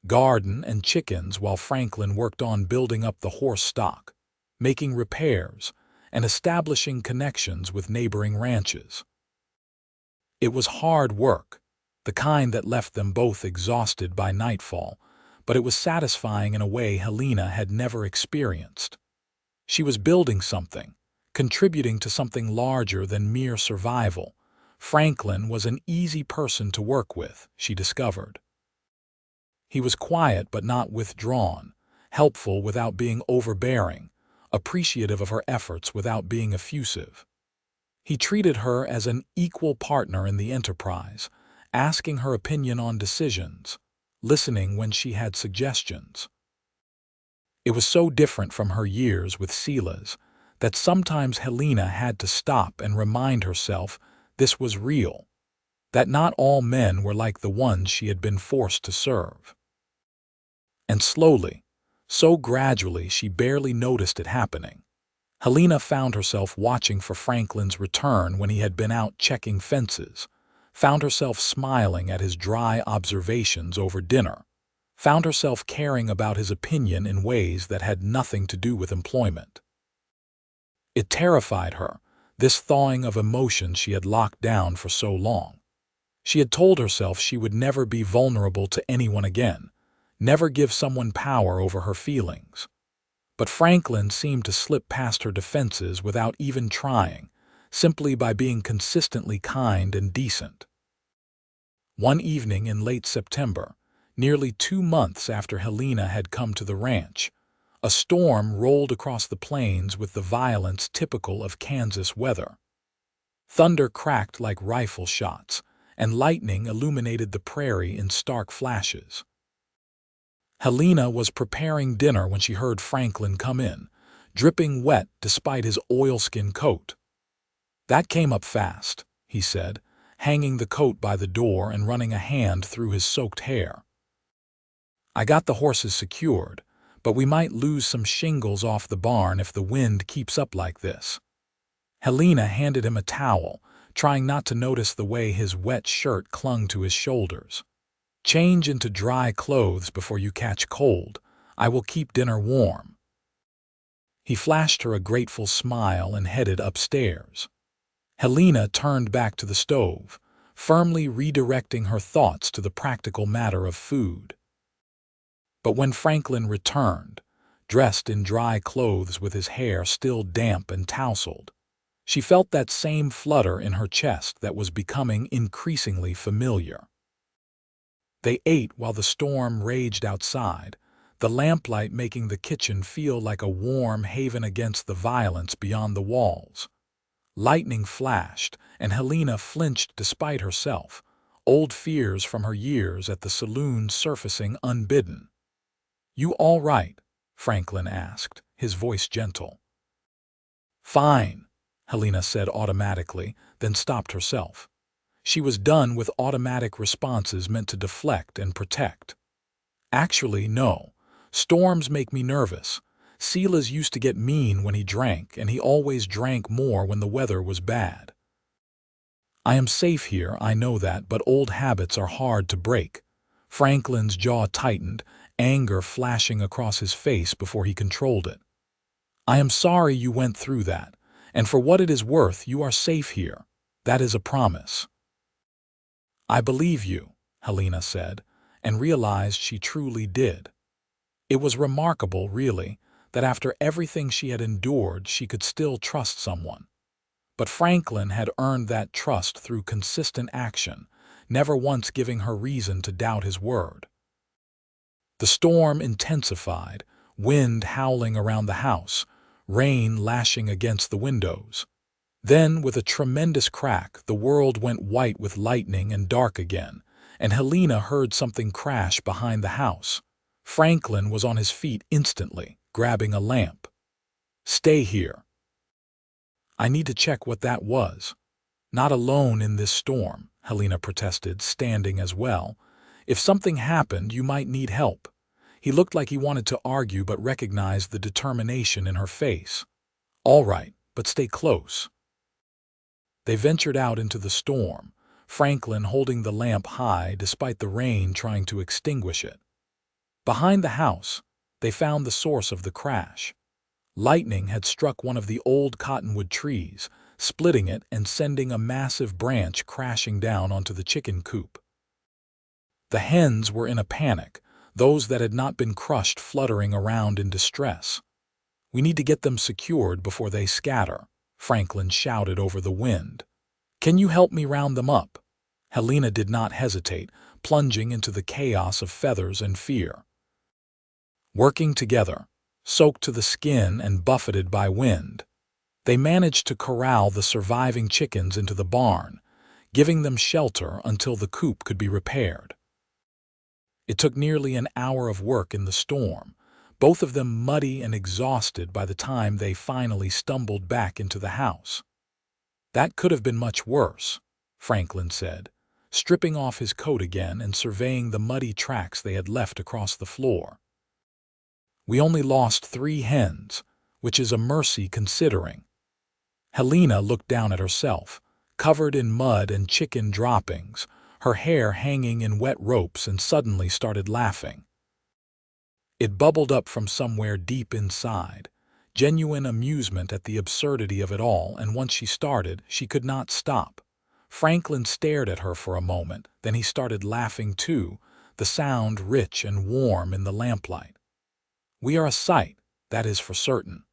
garden, and chickens while Franklin worked on building up the horse stock, making repairs, and establishing connections with neighboring ranches. It was hard work, the kind that left them both exhausted by nightfall, but it was satisfying in a way Helena had never experienced. She was building something, contributing to something larger than mere survival. Franklin was an easy person to work with, she discovered. He was quiet but not withdrawn, helpful without being overbearing, appreciative of her efforts without being effusive. He treated her as an equal partner in the enterprise, asking her opinion on decisions, listening when she had suggestions. It was so different from her years with Silas that sometimes Helena had to stop and remind herself this was real, that not all men were like the ones she had been forced to serve. And slowly, so gradually she barely noticed it happening, Helena found herself watching for Franklin's return when he had been out checking fences, found herself smiling at his dry observations over dinner, found herself caring about his opinion in ways that had nothing to do with employment. It terrified her, this thawing of emotion she had locked down for so long. She had told herself she would never be vulnerable to anyone again, never give someone power over her feelings. But Franklin seemed to slip past her defenses without even trying, simply by being consistently kind and decent. One evening in late September, nearly 2 months after Helena had come to the ranch, a storm rolled across the plains with the violence typical of Kansas weather. Thunder cracked like rifle shots, and lightning illuminated the prairie in stark flashes. Helena was preparing dinner when she heard Franklin come in, dripping wet despite his oilskin coat. "That came up fast," he said, hanging the coat by the door and running a hand through his soaked hair. "I got the horses secured, but we might lose some shingles off the barn if the wind keeps up like this." Helena handed him a towel, trying not to notice the way his wet shirt clung to his shoulders. "Change into dry clothes before you catch cold. I will keep dinner warm." He flashed her a grateful smile and headed upstairs. Helena turned back to the stove, firmly redirecting her thoughts to the practical matter of food. But when Franklin returned, dressed in dry clothes with his hair still damp and tousled, she felt that same flutter in her chest that was becoming increasingly familiar. They ate while the storm raged outside, the lamplight making the kitchen feel like a warm haven against the violence beyond the walls. Lightning flashed, and Helena flinched despite herself, old fears from her years at the saloon surfacing unbidden. "You all right?" Franklin asked, his voice gentle. "Fine," Helena said automatically, then stopped herself. She was done with automatic responses meant to deflect and protect. "Actually, no. Storms make me nervous. Silas used to get mean when he drank, and he always drank more when the weather was bad. I am safe here, I know that, but old habits are hard to break." Franklin's jaw tightened, anger flashing across his face before he controlled it. "I am sorry you went through that, and for what it is worth, you are safe here. That is a promise." "I believe you," Helena said, and realized she truly did. It was remarkable, really, that after everything she had endured, she could still trust someone. But Franklin had earned that trust through consistent action, never once giving her reason to doubt his word. The storm intensified, wind howling around the house, rain lashing against the windows. Then, with a tremendous crack, the world went white with lightning and dark again, and Helena heard something crash behind the house. Franklin was on his feet instantly, grabbing a lamp. "Stay here. I need to check what that was." "Not alone in this storm," Helena protested, standing as well. "If something happened, you might need help." He looked like he wanted to argue but recognized the determination in her face. "All right, but stay close." They ventured out into the storm, Franklin holding the lamp high despite the rain trying to extinguish it. Behind the house, they found the source of the crash. Lightning had struck one of the old cottonwood trees, splitting it and sending a massive branch crashing down onto the chicken coop. The hens were in a panic, those that had not been crushed fluttering around in distress. "We need to get them secured before they scatter," Franklin shouted over the wind. "Can you help me round them up?" Helena did not hesitate, plunging into the chaos of feathers and fear. Working together, soaked to the skin and buffeted by wind, they managed to corral the surviving chickens into the barn, giving them shelter until the coop could be repaired. It took nearly an hour of work in the storm, both of them muddy and exhausted by the time they finally stumbled back into the house. "That could have been much worse," Franklin said, stripping off his coat again and surveying the muddy tracks they had left across the floor. "We only lost 3 hens, which is a mercy considering." Helena looked down at herself, covered in mud and chicken droppings, her hair hanging in wet ropes, and suddenly started laughing. It bubbled up from somewhere deep inside, genuine amusement at the absurdity of it all, and once she started, she could not stop. Franklin stared at her for a moment, then he started laughing too, the sound rich and warm in the lamplight. "We are a sight, that is for certain.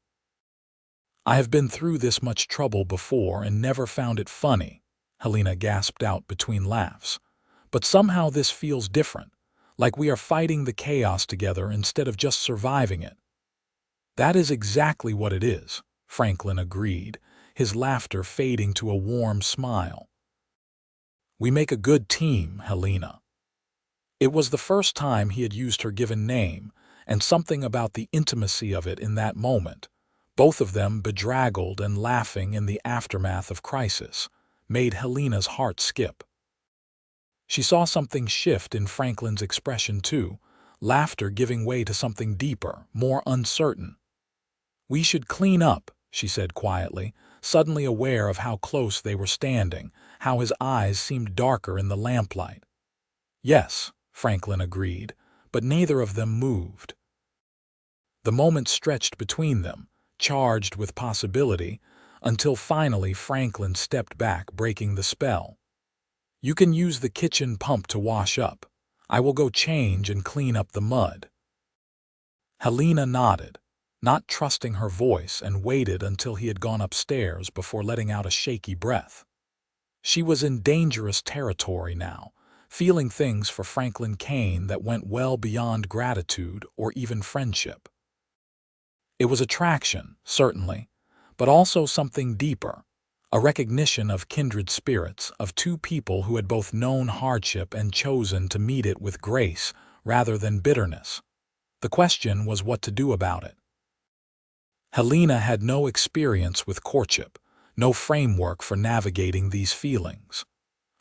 I have been through this much trouble before and never found it funny," Helena gasped out between laughs. "But somehow this feels different, like we are fighting the chaos together instead of just surviving it." "That is exactly what it is," Franklin agreed, his laughter fading to a warm smile. "We make a good team, Helena." It was the first time he had used her given name, and something about the intimacy of it in that moment, both of them bedraggled and laughing in the aftermath of crisis, made Helena's heart skip. She saw something shift in Franklin's expression too, laughter giving way to something deeper, more uncertain. "We should clean up," she said quietly, suddenly aware of how close they were standing, how his eyes seemed darker in the lamplight. "Yes," Franklin agreed, but neither of them moved. The moment stretched between them, charged with possibility, until finally Franklin stepped back, breaking the spell. "You can use the kitchen pump to wash up. I will go change and clean up the mud." Helena nodded, not trusting her voice, and waited until he had gone upstairs before letting out a shaky breath. She was in dangerous territory now, feeling things for Franklin Kane that went well beyond gratitude or even friendship. It was attraction, certainly, but also something deeper, a recognition of kindred spirits, of two people who had both known hardship and chosen to meet it with grace rather than bitterness. The question was what to do about it. Helena had no experience with courtship, no framework for navigating these feelings.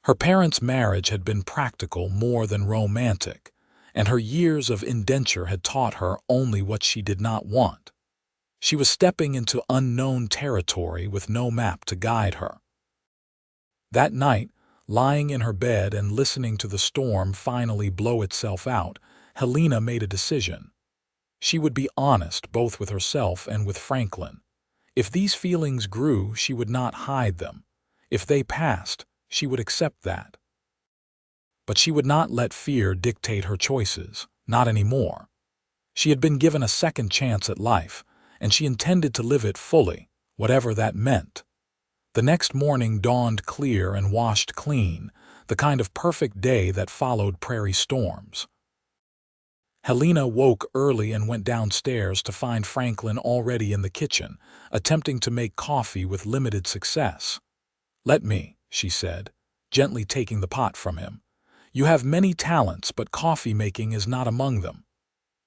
Her parents' marriage had been practical more than romantic, and her years of indenture had taught her only what she did not want. She was stepping into unknown territory with no map to guide her. That night, lying in her bed and listening to the storm finally blow itself out, Helena made a decision. She would be honest both with herself and with Franklin. If these feelings grew, she would not hide them. If they passed, she would accept that. But she would not let fear dictate her choices, not anymore. She had been given a second chance at life, and she intended to live it fully, whatever that meant. The next morning dawned clear and washed clean, the kind of perfect day that followed prairie storms. Helena woke early and went downstairs to find Franklin already in the kitchen, attempting to make coffee with limited success. "Let me," she said, gently taking the pot from him. "You have many talents, but coffee making is not among them."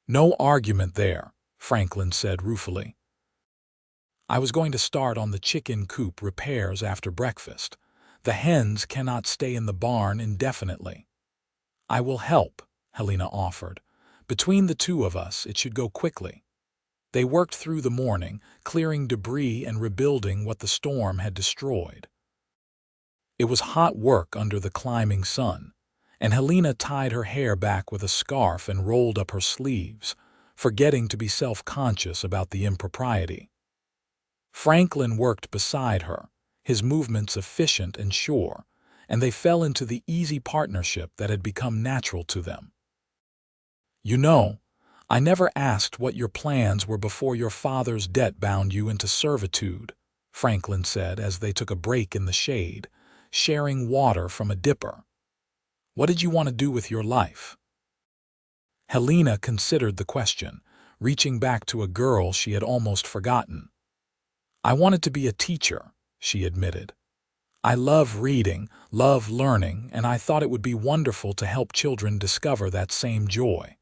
"No argument there," Franklin said ruefully. "I was going to start on the chicken coop repairs after breakfast. The hens cannot stay in the barn indefinitely." "I will help," Helena offered. "Between the two of us, it should go quickly." They worked through the morning, clearing debris and rebuilding what the storm had destroyed. It was hot work under the climbing sun, and Helena tied her hair back with a scarf and rolled up her sleeves, forgetting to be self-conscious about the impropriety. Franklin worked beside her, his movements efficient and sure, and they fell into the easy partnership that had become natural to them. "You know, I never asked what your plans were before your father's debt bound you into servitude," Franklin said as they took a break in the shade, sharing water from a dipper. "What did you want to do with your life?" Helena considered the question, reaching back to a girl she had almost forgotten. "I wanted to be a teacher," she admitted. "I love reading, love learning, and I thought it would be wonderful to help children discover that same joy.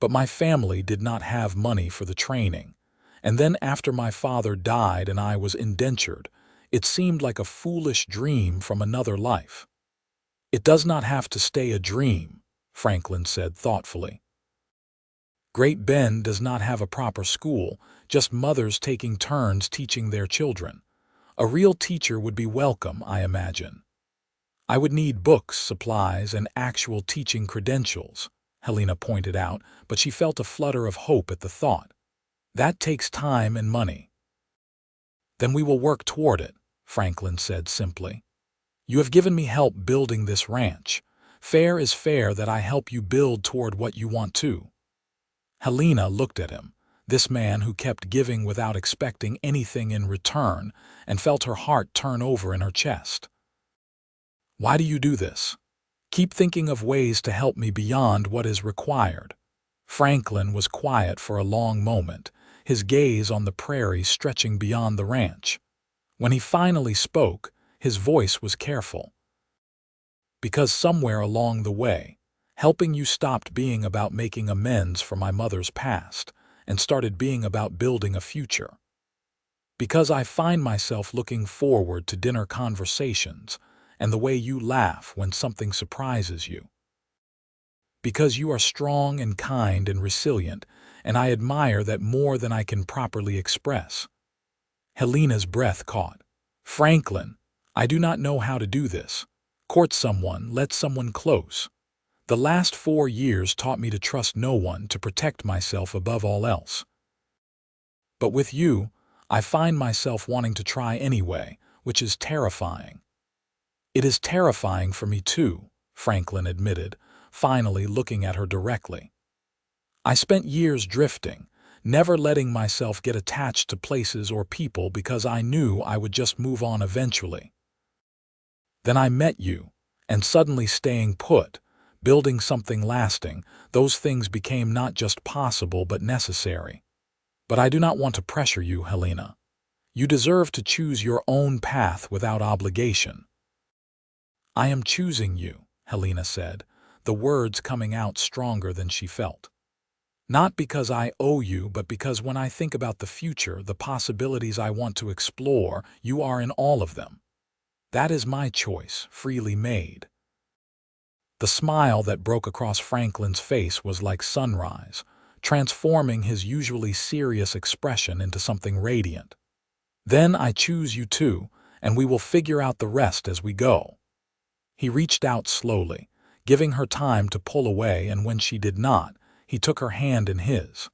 But my family did not have money for the training, and then after my father died and I was indentured, it seemed like a foolish dream from another life." "It does not have to stay a dream," Franklin said thoughtfully. "Great Bend does not have a proper school, just mothers taking turns teaching their children. A real teacher would be welcome, I imagine." "I would need books, supplies, and actual teaching credentials," Helena pointed out, but she felt a flutter of hope at the thought. "That takes time and money." "Then we will work toward it," Franklin said simply. "You have given me help building this ranch. Fair is fair that I help you build toward what you want to." Helena looked at him, this man who kept giving without expecting anything in return, and felt her heart turn over in her chest. "Why do you do this?" "Keep thinking of ways to help me beyond what is required." Franklin was quiet for a long moment, his gaze on the prairie stretching beyond the ranch. When he finally spoke, his voice was careful. "Because somewhere along the way, helping you stopped being about making amends for my mother's past and started being about building a future. Because I find myself looking forward to dinner conversations and the way you laugh when something surprises you. Because you are strong and kind and resilient, and I admire that more than I can properly express." Helena's breath caught. "Franklin, I do not know how to do this. Court someone, let someone close. The last 4 years taught me to trust no one, to protect myself above all else. But with you, I find myself wanting to try anyway, which is terrifying." "It is terrifying for me too," Franklin admitted, finally looking at her directly. "I spent years drifting, never letting myself get attached to places or people because I knew I would just move on eventually. Then I met you, And suddenly staying put, building something lasting, those things became not just possible but necessary. But I do not want to pressure you, Helena. You deserve to choose your own path without obligation. I am choosing you, Helena said, the words coming out stronger than she felt. Not because I owe you, but because when I think about the future, the possibilities I want to explore, you are in all of them. That is my choice, freely made. The smile that broke across Franklin's face was like sunrise, transforming his usually serious expression into something radiant. Then I choose you too, and we will figure out the rest as we go. He reached out slowly, giving her time to pull away, and when she did not, he took her hand in his.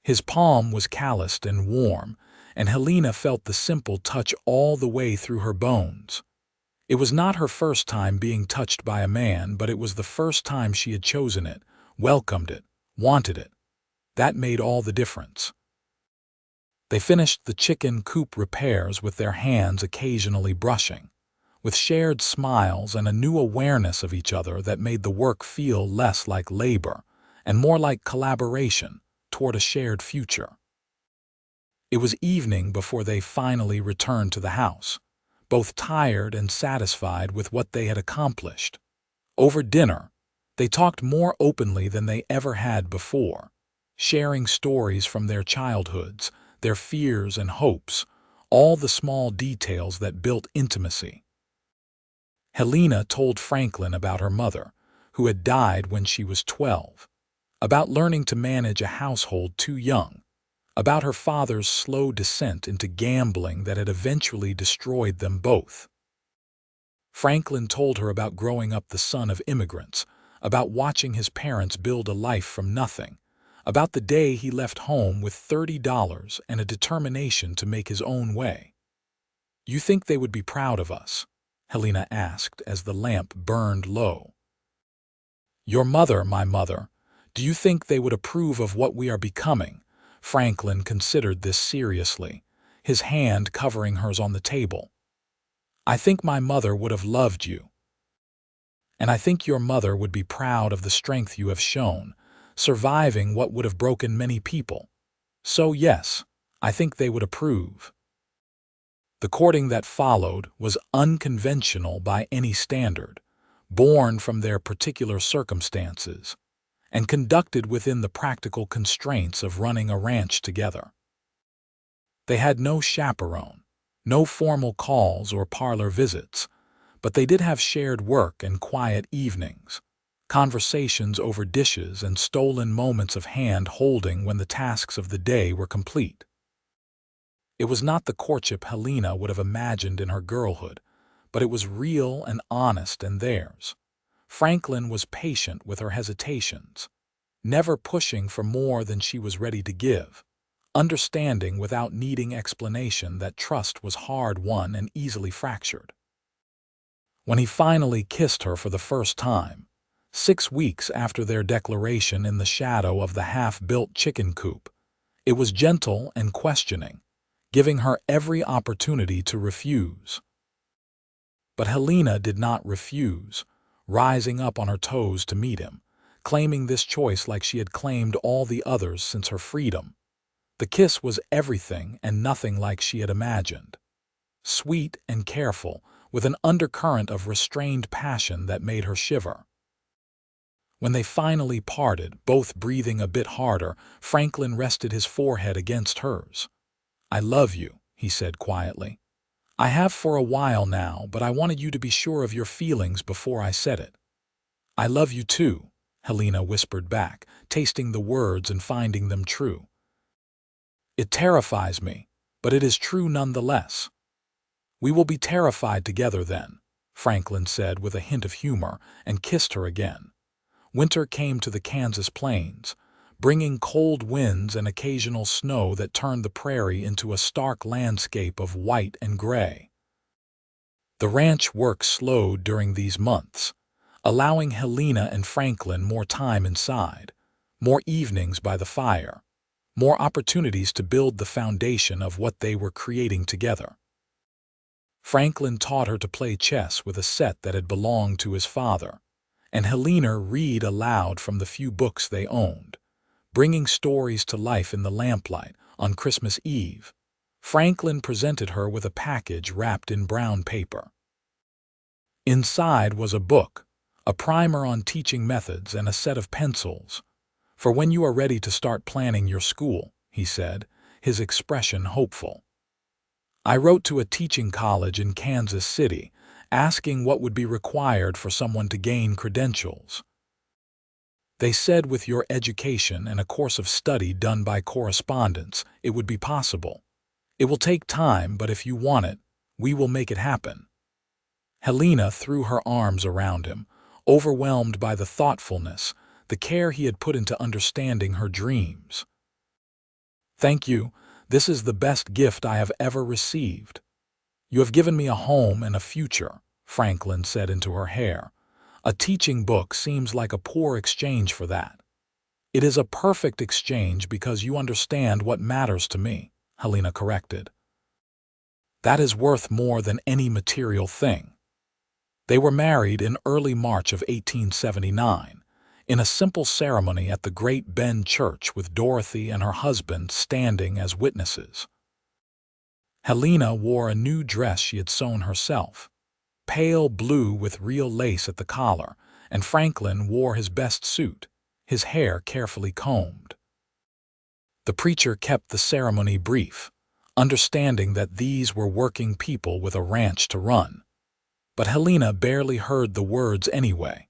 His palm was calloused and warm, and Helena felt the simple touch all the way through her bones. It was not her first time being touched by a man, but it was the first time she had chosen it, welcomed it, wanted it. That made all the difference. They finished the chicken coop repairs with their hands occasionally brushing, with shared smiles and a new awareness of each other that made the work feel less like labor and more like collaboration toward a shared future. It was evening before they finally returned to the house, both tired and satisfied with what they had accomplished. Over dinner, they talked more openly than they ever had before, sharing stories from their childhoods, their fears and hopes, all the small details that built intimacy. Helena told Franklin about her mother, who had died when she was 12, about learning to manage a household too young, about her father's slow descent into gambling that had eventually destroyed them both. Franklin told her about growing up the son of immigrants, about watching his parents build a life from nothing, about the day he left home with $30 and a determination to make his own way. "You think they would be proud of us?" Helena asked as the lamp burned low. "Your mother, my mother, do you think they would approve of what we are becoming?" Franklin considered this seriously, his hand covering hers on the table. "I think my mother would have loved you. And I think your mother would be proud of the strength you have shown, surviving what would have broken many people. So yes, I think they would approve." The courting that followed was unconventional by any standard, born from their particular circumstances, and conducted within the practical constraints of running a ranch together. They had no chaperone, no formal calls or parlor visits, but they did have shared work and quiet evenings, conversations over dishes and stolen moments of hand-holding when the tasks of the day were complete. It was not the courtship Helena would have imagined in her girlhood, but it was real and honest and theirs. Franklin was patient with her hesitations, never pushing for more than she was ready to give, understanding without needing explanation that trust was hard-won and easily fractured. When he finally kissed her for the first time, 6 weeks after their declaration in the shadow of the half-built chicken coop, it was gentle and questioning, giving her every opportunity to refuse. But Helena did not refuse, rising up on her toes to meet him, claiming this choice like she had claimed all the others since her freedom. The kiss was everything and nothing like she had imagined. Sweet and careful, with an undercurrent of restrained passion that made her shiver. When they finally parted, both breathing a bit harder, Franklin rested his forehead against hers. "I love you," he said quietly. "I have for a while now, but I wanted you to be sure of your feelings before I said it." "I love you too," Helena whispered back, tasting the words and finding them true. "It terrifies me, but it is true nonetheless." "We will be terrified together then," Franklin said with a hint of humor, and kissed her again. Winter came to the Kansas plains, bringing cold winds and occasional snow that turned the prairie into a stark landscape of white and gray. The ranch work slowed during these months, allowing Helena and Franklin more time inside, more evenings by the fire, more opportunities to build the foundation of what they were creating together. Franklin taught her to play chess with a set that had belonged to his father, and Helena read aloud from the few books they owned, bringing stories to life in the lamplight on Christmas Eve. Franklin presented her with a package wrapped in brown paper. Inside was a book, a primer on teaching methods, and a set of pencils. "For when you are ready to start planning your school," he said, his expression hopeful. "I wrote to a teaching college in Kansas City, asking what would be required for someone to gain credentials. They said with your education and a course of study done by correspondence, it would be possible. It will take time, but if you want it, we will make it happen." Helena threw her arms around him, overwhelmed by the thoughtfulness, the care he had put into understanding her dreams. "Thank you. This is the best gift I have ever received. You have given me a home and a future," Franklin said into her hair. "A teaching book seems like a poor exchange for that." "It is a perfect exchange because you understand what matters to me," Helena corrected. "That is worth more than any material thing." They were married in early March of 1879, in a simple ceremony at the Great Bend Church with Dorothy and her husband standing as witnesses. Helena wore a new dress she had sewn herself, pale blue with real lace at the collar, and Franklin wore his best suit, his hair carefully combed. The preacher kept the ceremony brief, understanding that these were working people with a ranch to run. But Helena barely heard the words anyway,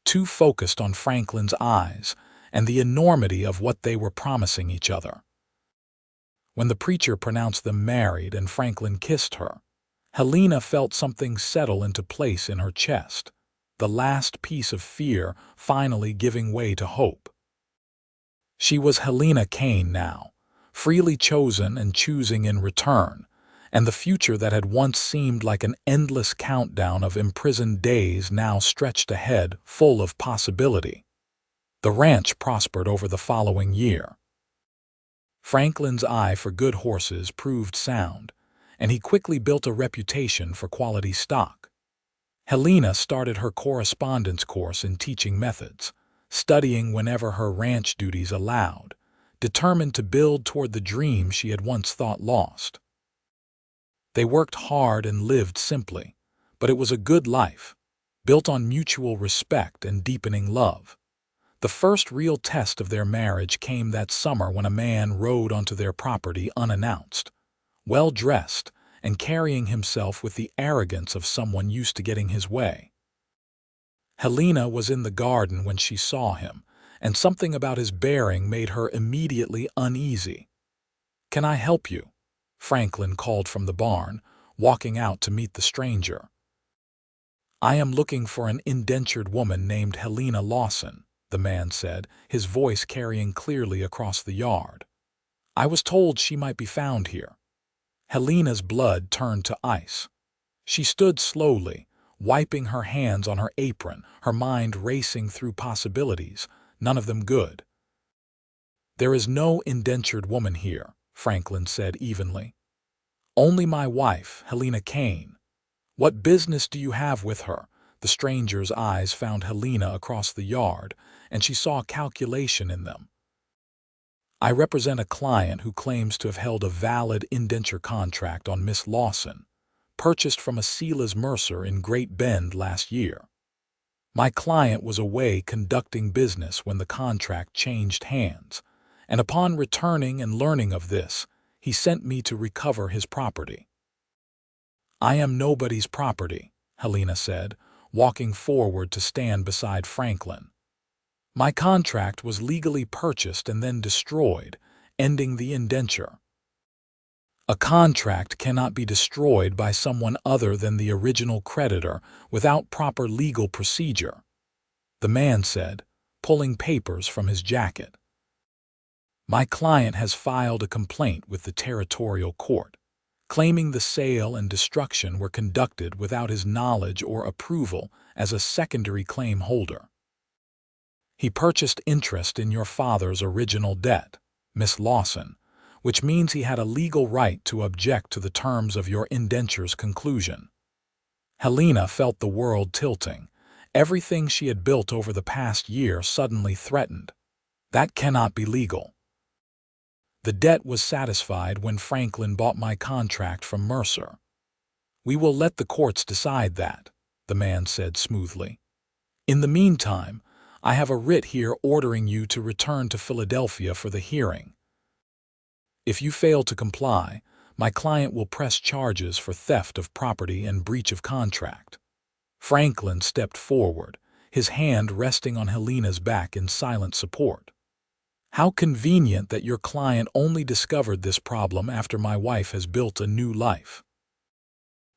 too focused on Franklin's eyes and the enormity of what they were promising each other. When the preacher pronounced them married and Franklin kissed her, Helena felt something settle into place in her chest, the last piece of fear finally giving way to hope. She was Helena Kane now, freely chosen and choosing in return, and the future that had once seemed like an endless countdown of imprisoned days now stretched ahead, full of possibility. The ranch prospered over the following year. Franklin's eye for good horses proved sound, and he quickly built a reputation for quality stock. Helena started her correspondence course in teaching methods, studying whenever her ranch duties allowed, determined to build toward the dream she had once thought lost. They worked hard and lived simply, but it was a good life, built on mutual respect and deepening love. The first real test of their marriage came that summer when a man rode onto their property unannounced, well-dressed, and carrying himself with the arrogance of someone used to getting his way. Helena was in the garden when she saw him, and something about his bearing made her immediately uneasy. "Can I help you?" Franklin called from the barn, walking out to meet the stranger. "I am looking for an indentured woman named Helena Lawson," the man said, his voice carrying clearly across the yard. "I was told she might be found here." Helena's blood turned to ice. She stood slowly, wiping her hands on her apron, her mind racing through possibilities, none of them good. "There is no indentured woman here," Franklin said evenly. "Only my wife, Helena Kane." "What business do you have with her?" The stranger's eyes found Helena across the yard, and she saw calculation in them. "I represent a client who claims to have held a valid indenture contract on Miss Lawson, purchased from a Sila's mercer in Great Bend last year. My client was away conducting business when the contract changed hands, and upon returning and learning of this, he sent me to recover his property." "I am nobody's property," Helena said, walking forward to stand beside Franklin. "My contract was legally purchased and then destroyed, ending the indenture." "A contract cannot be destroyed by someone other than the original creditor without proper legal procedure," the man said, pulling papers from his jacket. "My client has filed a complaint with the territorial court, claiming the sale and destruction were conducted without his knowledge or approval as a secondary claim holder. He purchased interest in your father's original debt, Miss Lawson, which means he had a legal right to object to the terms of your indenture's conclusion. Helena felt the world tilting. Everything she had built over the past year suddenly threatened. That cannot be legal. The debt was satisfied when Franklin bought my contract from Mercer. We will let the courts decide that, the man said smoothly. In the meantime, I have a writ here ordering you to return to Philadelphia for the hearing. If you fail to comply, my client will press charges for theft of property and breach of contract. Franklin stepped forward, his hand resting on Helena's back in silent support. How convenient that your client only discovered this problem after my wife has built a new life.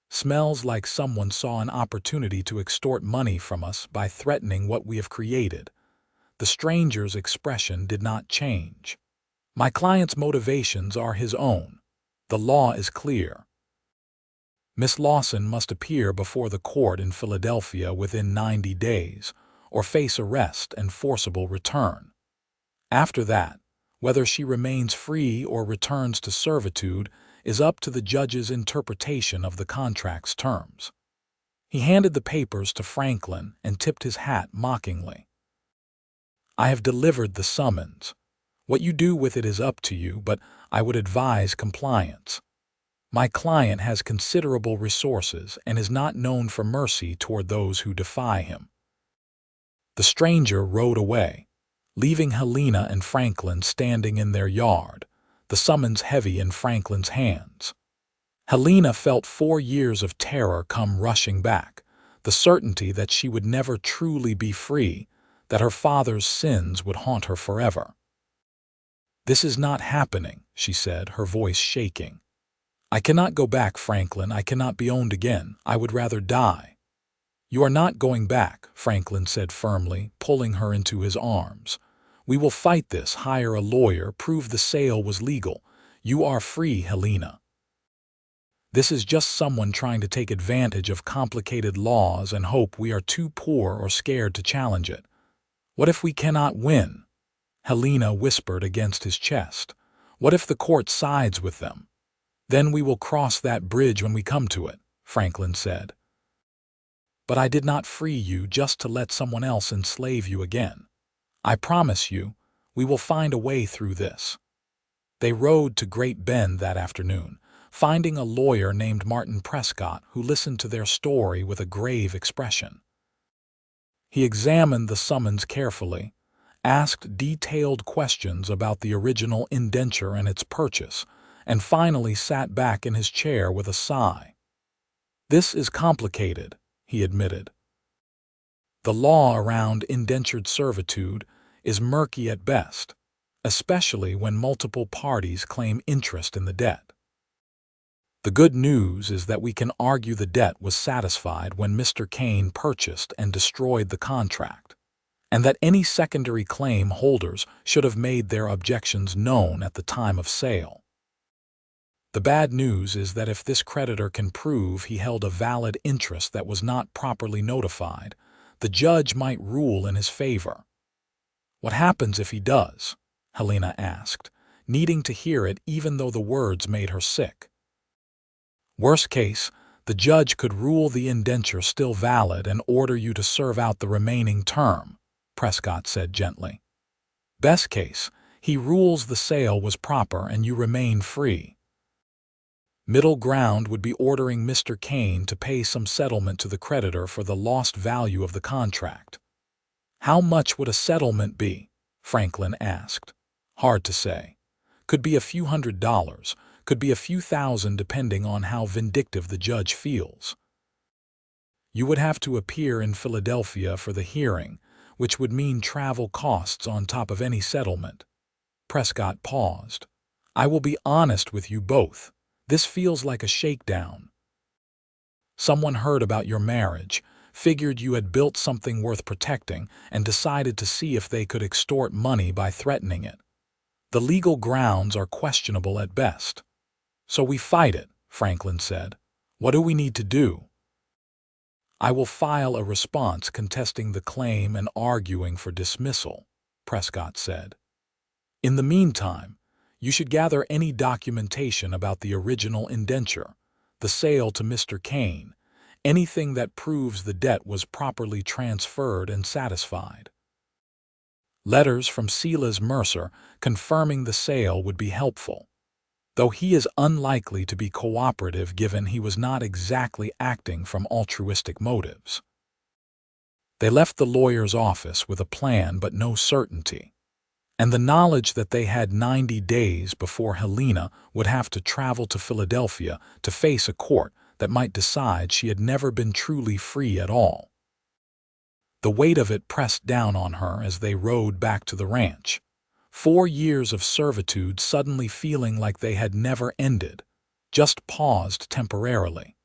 Smells like someone saw an opportunity to extort money from us by threatening what we have created. The stranger's expression did not change. My client's motivations are his own. The law is clear. Miss Lawson must appear before the court in Philadelphia within 90 days, or face arrest and forcible return. After that, whether she remains free or returns to servitude is up to the judge's interpretation of the contract's terms. He handed the papers to Franklin and tipped his hat mockingly. I have delivered the summons. What you do with it is up to you, but I would advise compliance. My client has considerable resources and is not known for mercy toward those who defy him. The stranger rode away, leaving Helena and Franklin standing in their yard, the summons heavy in Franklin's hands. Helena felt 4 years of terror come rushing back, the certainty that she would never truly be free, that her father's sins would haunt her forever. This is not happening, she said, her voice shaking. I cannot go back, Franklin. I cannot be owned again. I would rather die. You are not going back, Franklin said firmly, pulling her into his arms. We will fight this, hire a lawyer, prove the sale was legal. You are free, Helena. This is just someone trying to take advantage of complicated laws and hope we are too poor or scared to challenge it. What if we cannot win? Helena whispered against his chest. What if the court sides with them? Then we will cross that bridge when we come to it, Franklin said. But I did not free you just to let someone else enslave you again. I promise you, we will find a way through this. They rode to Great Bend that afternoon, finding a lawyer named Martin Prescott who listened to their story with a grave expression. He examined the summons carefully, asked detailed questions about the original indenture and its purchase, and finally sat back in his chair with a sigh. This is complicated, he admitted. The law around indentured servitude is murky at best, especially when multiple parties claim interest in the debt. The good news is that we can argue the debt was satisfied when Mr. Kane purchased and destroyed the contract, and that any secondary claim holders should have made their objections known at the time of sale. The bad news is that if this creditor can prove he held a valid interest that was not properly notified, the judge might rule in his favor. What happens if he does? Helena asked, needing to hear it even though the words made her sick. Worst case, the judge could rule the indenture still valid and order you to serve out the remaining term, Prescott said gently. Best case, he rules the sale was proper and you remain free. Middle ground would be ordering Mr. Kane to pay some settlement to the creditor for the lost value of the contract. How much would a settlement be? Franklin asked. Hard to say. Could be a few $100s, could be a few thousand depending on how vindictive the judge feels. You would have to appear in Philadelphia for the hearing, which would mean travel costs on top of any settlement. Prescott paused. I will be honest with you both. This feels like a shakedown. Someone heard about your marriage, figured you had built something worth protecting, and decided to see if they could extort money by threatening it. The legal grounds are questionable at best. So we fight it, Franklin said. What do we need to do? I will file a response contesting the claim and arguing for dismissal, Prescott said. In the meantime, You should gather any documentation about the original indenture, the sale to Mr. Kane, anything that proves the debt was properly transferred and satisfied. Letters from Silas Mercer confirming the sale would be helpful, though he is unlikely to be cooperative given he was not exactly acting from altruistic motives. They left the lawyer's office with a plan but no certainty, and the knowledge that they had 90 days before Helena would have to travel to Philadelphia to face a court that might decide she had never been truly free at all. The weight of it pressed down on her as they rode back to the ranch, 4 years of servitude suddenly feeling like they had never ended, just paused temporarily.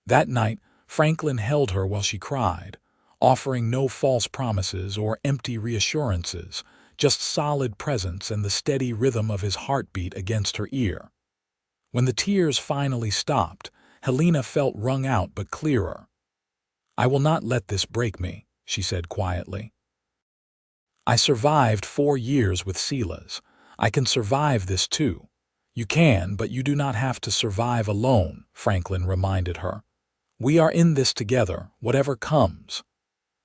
That night, Franklin held her while she cried, offering no false promises or empty reassurances, just solid presence and the steady rhythm of his heartbeat against her ear. When the tears finally stopped, Helena felt wrung out but clearer. "I will not let this break me," she said quietly. "I survived 4 years with Silas. I can survive this too." "You can, but you do not have to survive alone," Franklin reminded her. "We are in this together, whatever comes."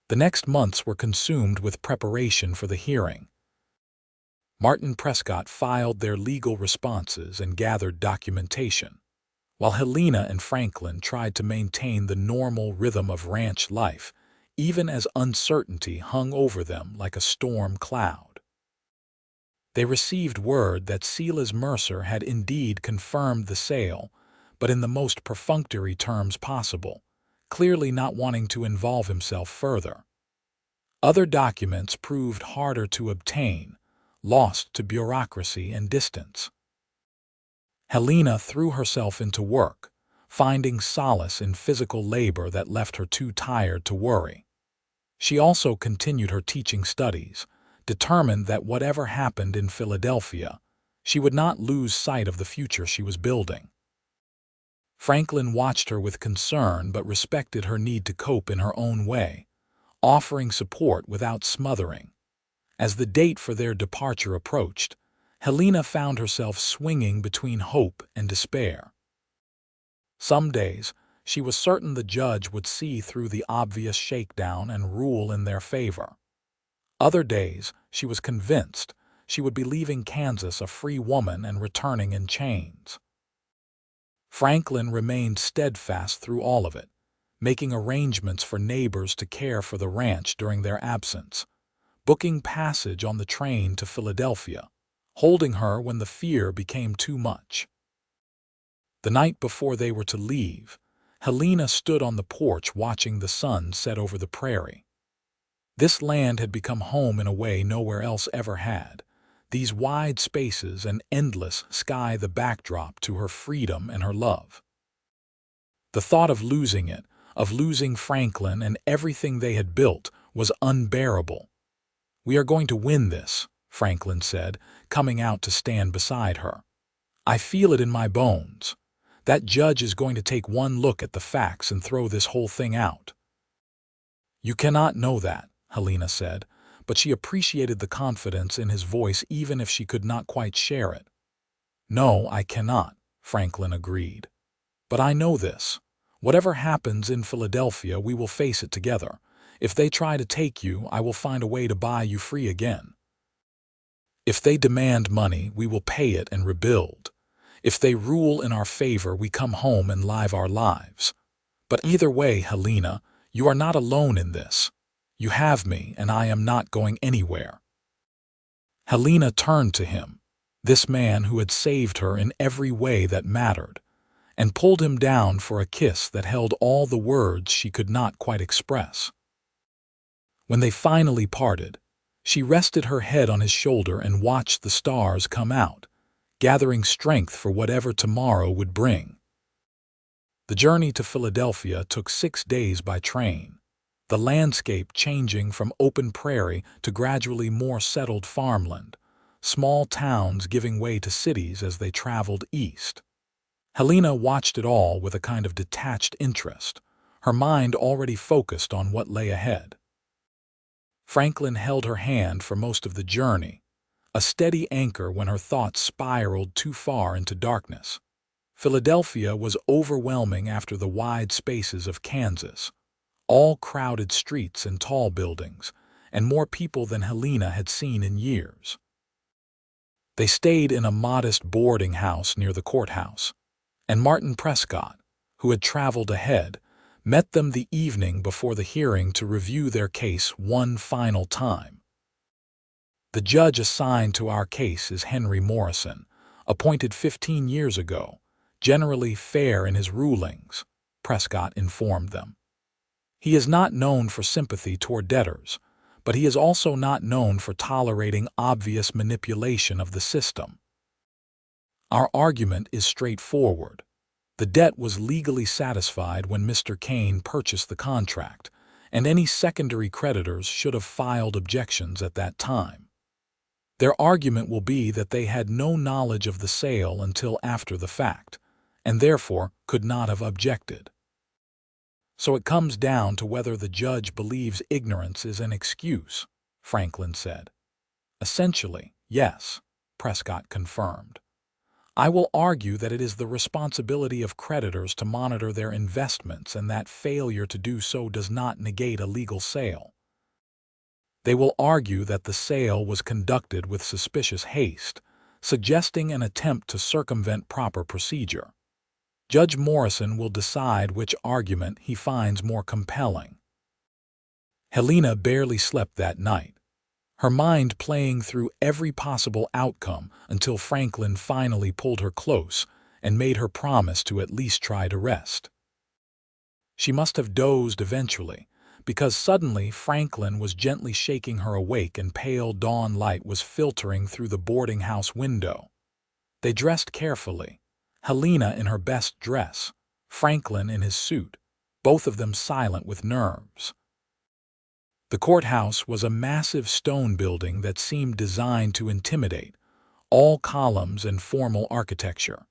The next months were consumed with preparation for the hearing. Martin Prescott filed their legal responses and gathered documentation, while Helena and Franklin tried to maintain the normal rhythm of ranch life, even as uncertainty hung over them like a storm cloud. They received word that Silas Mercer had indeed confirmed the sale, but in the most perfunctory terms possible, clearly not wanting to involve himself further. Other documents proved harder to obtain, lost to bureaucracy and distance. Helena threw herself into work, finding solace in physical labor that left her too tired to worry. She also continued her teaching studies, determined that whatever happened in Philadelphia, she would not lose sight of the future she was building. Franklin watched her with concern but respected her need to cope in her own way, offering support without smothering. As the date for their departure approached, Helena found herself swinging between hope and despair. Some days, she was certain the judge would see through the obvious shakedown and rule in their favor. Other days, she was convinced she would be leaving Kansas a free woman and returning in chains. Franklin remained steadfast through all of it, making arrangements for neighbors to care for the ranch during their absence, booking passage on the train to Philadelphia, holding her when the fear became too much. The night before they were to leave, Helena stood on the porch watching the sun set over the prairie. This land had become home in a way nowhere else ever had, these wide spaces and endless sky the backdrop to her freedom and her love. The thought of losing it, of losing Franklin and everything they had built, was unbearable. "We are going to win this," Franklin said, coming out to stand beside her. "I feel it in my bones. That judge is going to take one look at the facts and throw this whole thing out." "You cannot know that," Helena said, but she appreciated the confidence in his voice even if she could not quite share it. "No, I cannot," Franklin agreed. "But I know this. Whatever happens in Philadelphia, we will face it together. If they try to take you, I will find a way to buy you free again. If they demand money, we will pay it and rebuild. If they rule in our favor, we come home and live our lives. But either way, Helena, you are not alone in this. You have me, and I am not going anywhere." Helena turned to him, this man who had saved her in every way that mattered, and pulled him down for a kiss that held all the words she could not quite express. When they finally parted, she rested her head on his shoulder and watched the stars come out, gathering strength for whatever tomorrow would bring. The journey to Philadelphia took 6 days by train, the landscape changing from open prairie to gradually more settled farmland, small towns giving way to cities as they traveled east. Helena watched it all with a kind of detached interest, her mind already focused on what lay ahead. Franklin held her hand for most of the journey, a steady anchor when her thoughts spiraled too far into darkness. Philadelphia was overwhelming after the wide spaces of Kansas, all crowded streets and tall buildings, and more people than Helena had seen in years. They stayed in a modest boarding house near the courthouse, and Martin Prescott, who had traveled ahead, met them the evening before the hearing to review their case one final time. The judge assigned to our case is Henry Morrison, appointed 15 years ago, generally fair in his rulings, Prescott informed them. He is not known for sympathy toward debtors, but he is also not known for tolerating obvious manipulation of the system. Our argument is straightforward. The debt was legally satisfied when Mr. Kane purchased the contract, and any secondary creditors should have filed objections at that time. Their argument will be that they had no knowledge of the sale until after the fact, and therefore could not have objected. So it comes down to whether the judge believes ignorance is an excuse, Franklin said. Essentially, yes, Prescott confirmed. I will argue that it is the responsibility of creditors to monitor their investments and that failure to do so does not negate a legal sale. They will argue that the sale was conducted with suspicious haste, suggesting an attempt to circumvent proper procedure. Judge Morrison will decide which argument he finds more compelling. Helena barely slept that night, her mind playing through every possible outcome until Franklin finally pulled her close and made her promise to at least try to rest. She must have dozed eventually, because suddenly Franklin was gently shaking her awake and pale dawn light was filtering through the boarding house window. They dressed carefully, Helena in her best dress, Franklin in his suit, both of them silent with nerves. The courthouse was a massive stone building that seemed designed to intimidate, all columns and formal architecture.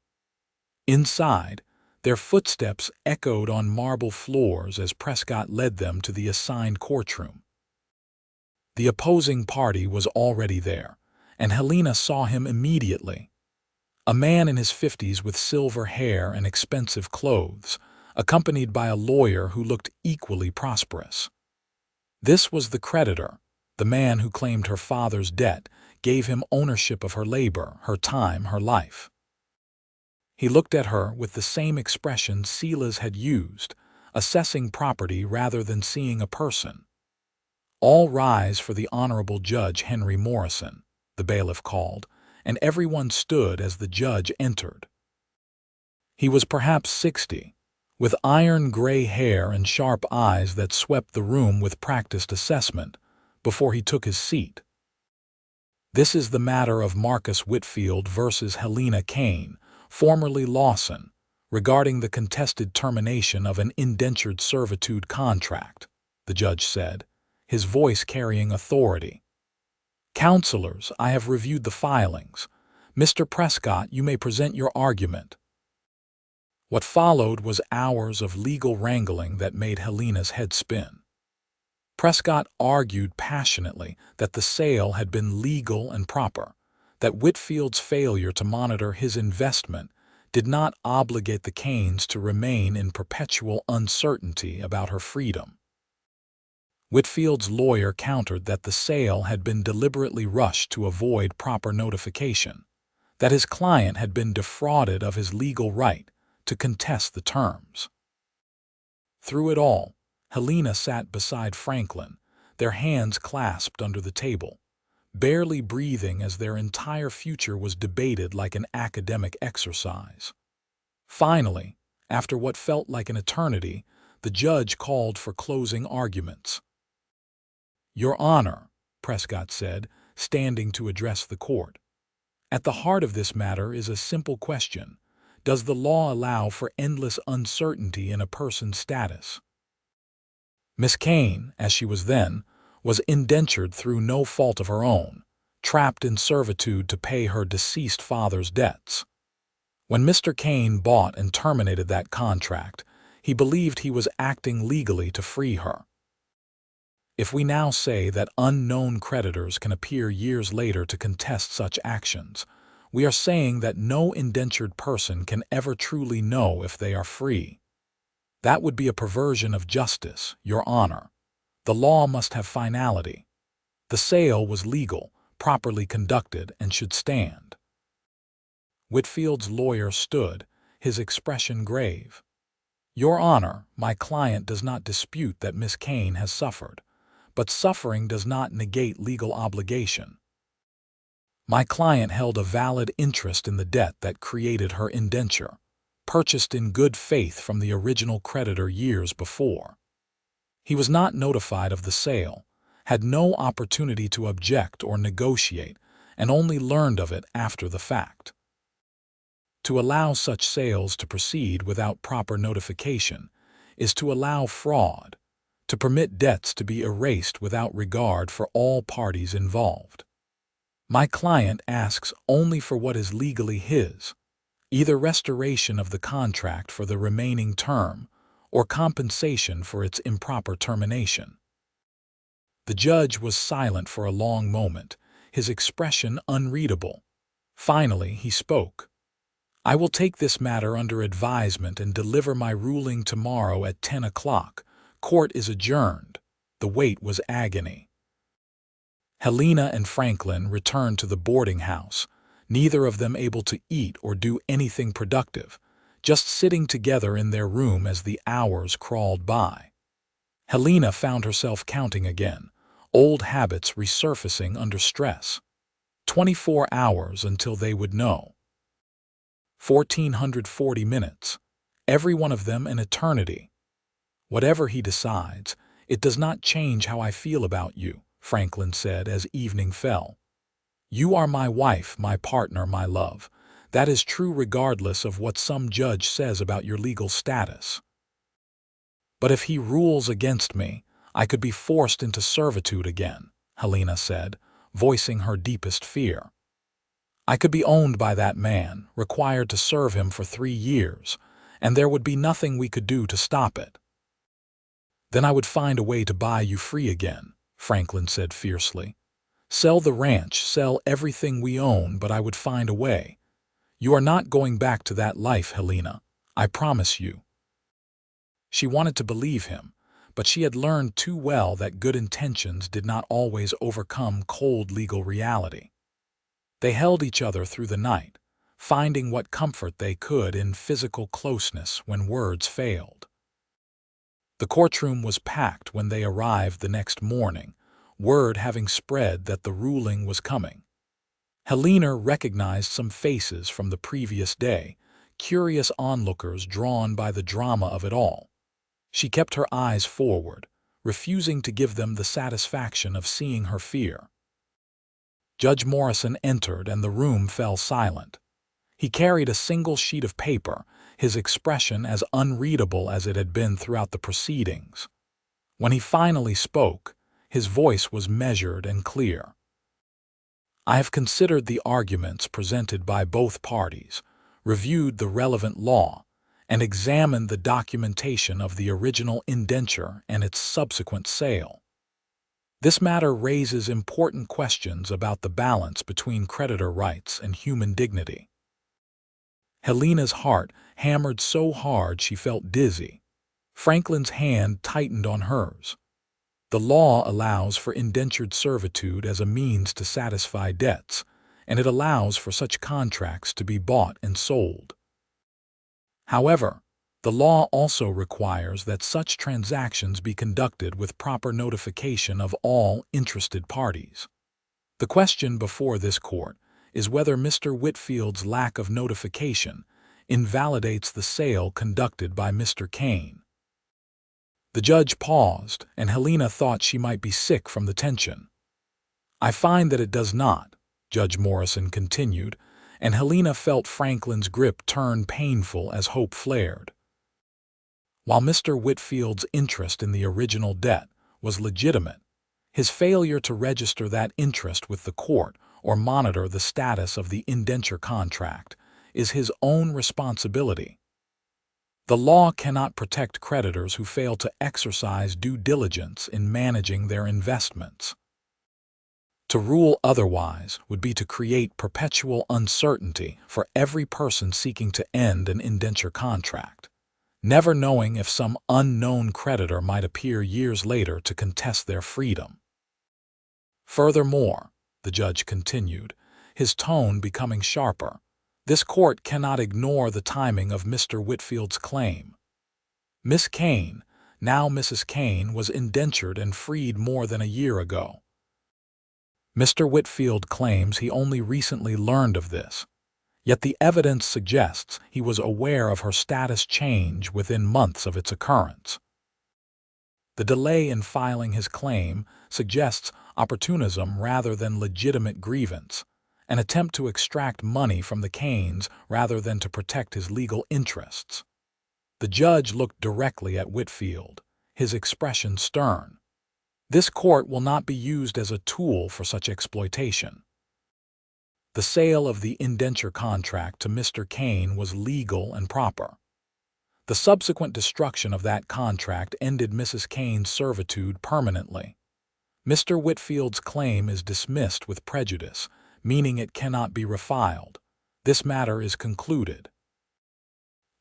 Inside, their footsteps echoed on marble floors as Prescott led them to the assigned courtroom. The opposing party was already there, and Helena saw him immediately. A man in his 50s with silver hair and expensive clothes, accompanied by a lawyer who looked equally prosperous. This was the creditor, the man who claimed her father's debt, gave him ownership of her labor, her time, her life. He looked at her with the same expression Silas had used, assessing property rather than seeing a person. All rise for the Honorable Judge Henry Morrison, the bailiff called, and everyone stood as the judge entered. He was perhaps 60, with iron-gray hair and sharp eyes that swept the room with practiced assessment, before he took his seat. This is the matter of Marcus Whitfield versus Helena Kane, formerly Lawson, regarding the contested termination of an indentured servitude contract, the judge said, his voice carrying authority. Counselors, I have reviewed the filings. Mr. Prescott, you may present your argument. What followed was hours of legal wrangling that made Helena's head spin. Prescott argued passionately that the sale had been legal and proper, that Whitfield's failure to monitor his investment did not obligate the Kanes to remain in perpetual uncertainty about her freedom. Whitfield's lawyer countered that the sale had been deliberately rushed to avoid proper notification, that his client had been defrauded of his legal right to contest the terms. Through it all, Helena sat beside Franklin, their hands clasped under the table, barely breathing as their entire future was debated like an academic exercise. Finally, after what felt like an eternity, the judge called for closing arguments. Your Honor, Prescott said, standing to address the court. At the heart of this matter is a simple question. Does the law allow for endless uncertainty in a person's status? Miss Kane, as she was then, was indentured through no fault of her own, trapped in servitude to pay her deceased father's debts. When Mr. Kane bought and terminated that contract, he believed he was acting legally to free her. If we now say that unknown creditors can appear years later to contest such actions, we are saying that no indentured person can ever truly know if they are free. That would be a perversion of justice, Your Honor. The law must have finality. The sale was legal, properly conducted, and should stand. Whitfield's lawyer stood, his expression grave. Your Honor, my client does not dispute that Miss Kane has suffered, but suffering does not negate legal obligation. My client held a valid interest in the debt that created her indenture, purchased in good faith from the original creditor years before. He was not notified of the sale, had no opportunity to object or negotiate, and only learned of it after the fact. To allow such sales to proceed without proper notification is to allow fraud, to permit debts to be erased without regard for all parties involved. My client asks only for what is legally his, either restoration of the contract for the remaining term or compensation for its improper termination. The judge was silent for a long moment, his expression unreadable. Finally, he spoke. I will take this matter under advisement and deliver my ruling tomorrow at 10 o'clock. Court is adjourned. The wait was agony. Helena and Franklin returned to the boarding house, neither of them able to eat or do anything productive, just sitting together in their room as the hours crawled by. Helena found herself counting again, old habits resurfacing under stress. 24 hours until they would know. 1,440 minutes, every one of them an eternity. Whatever he decides, it does not change how I feel about you, Franklin said as evening fell. You are my wife, my partner, my love. That is true regardless of what some judge says about your legal status. But if he rules against me, I could be forced into servitude again, Helena said, voicing her deepest fear. I could be owned by that man, required to serve him for 3 years, and there would be nothing we could do to stop it. Then I would find a way to buy you free again, Franklin said fiercely. Sell the ranch, sell everything we own, but I would find a way. You are not going back to that life, Helena. I promise you. She wanted to believe him, but she had learned too well that good intentions did not always overcome cold legal reality. They held each other through the night, finding what comfort they could in physical closeness when words failed. The courtroom was packed when they arrived the next morning, word having spread that the ruling was coming. Helena recognized some faces from the previous day, curious onlookers drawn by the drama of it all. She kept her eyes forward, refusing to give them the satisfaction of seeing her fear. Judge Morrison entered and the room fell silent. He carried a single sheet of paper, his expression as unreadable as it had been throughout the proceedings. When he finally spoke, his voice was measured and clear. I have considered the arguments presented by both parties, reviewed the relevant law, and examined the documentation of the original indenture and its subsequent sale. This matter raises important questions about the balance between creditor rights and human dignity. Helena's heart hammered so hard she felt dizzy. Franklin's hand tightened on hers. The law allows for indentured servitude as a means to satisfy debts, and it allows for such contracts to be bought and sold. However, the law also requires that such transactions be conducted with proper notification of all interested parties. The question before this court is whether Mr. Whitfield's lack of notification invalidates the sale conducted by Mr. Kane. The judge paused, and Helena thought she might be sick from the tension. I find that it does not, Judge Morrison continued, and Helena felt Franklin's grip turn painful as hope flared. While Mr. Whitfield's interest in the original debt was legitimate, his failure to register that interest with the court or monitor the status of the indenture contract is his own responsibility. The law cannot protect creditors who fail to exercise due diligence in managing their investments. To rule otherwise would be to create perpetual uncertainty for every person seeking to end an indenture contract, never knowing if some unknown creditor might appear years later to contest their freedom. Furthermore, the judge continued, his tone becoming sharper, this court cannot ignore the timing of Mr. Whitfield's claim. Miss Kane, now Mrs. Kane, was indentured and freed more than a year ago. Mr. Whitfield claims he only recently learned of this, yet the evidence suggests he was aware of her status change within months of its occurrence. The delay in filing his claim suggests opportunism rather than legitimate grievance, an attempt to extract money from the Kanes rather than to protect his legal interests. The judge looked directly at Whitfield, his expression stern. This court will not be used as a tool for such exploitation. The sale of the indenture contract to Mr. Kane was legal and proper. The subsequent destruction of that contract ended Mrs. Kane's servitude permanently. Mr. Whitfield's claim is dismissed with prejudice, meaning it cannot be refiled. This matter is concluded.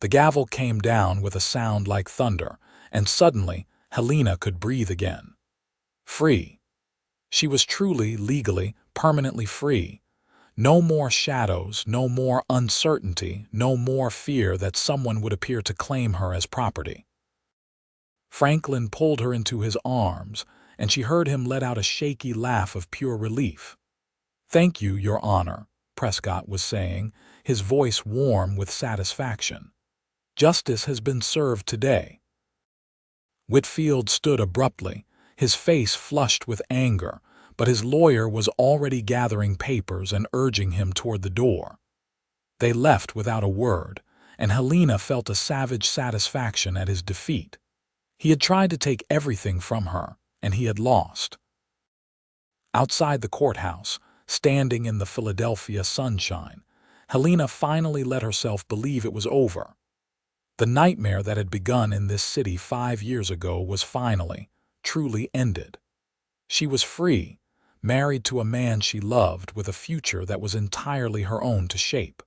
The gavel came down with a sound like thunder, and suddenly Helena could breathe again. Free. She was truly, legally, permanently free. No more shadows, no more uncertainty, no more fear that someone would appear to claim her as property. Franklin pulled her into his arms, and she heard him let out a shaky laugh of pure relief. "Thank you, Your Honor," Prescott was saying, his voice warm with satisfaction. "Justice has been served today." Whitfield stood abruptly, his face flushed with anger, but his lawyer was already gathering papers and urging him toward the door. They left without a word, and Helena felt a savage satisfaction at his defeat. He had tried to take everything from her, and he had lost. Outside the courthouse, standing in the Philadelphia sunshine, Helena finally let herself believe it was over. The nightmare that had begun in this city 5 years ago was finally, truly ended. She was free, married to a man she loved with a future that was entirely her own to shape.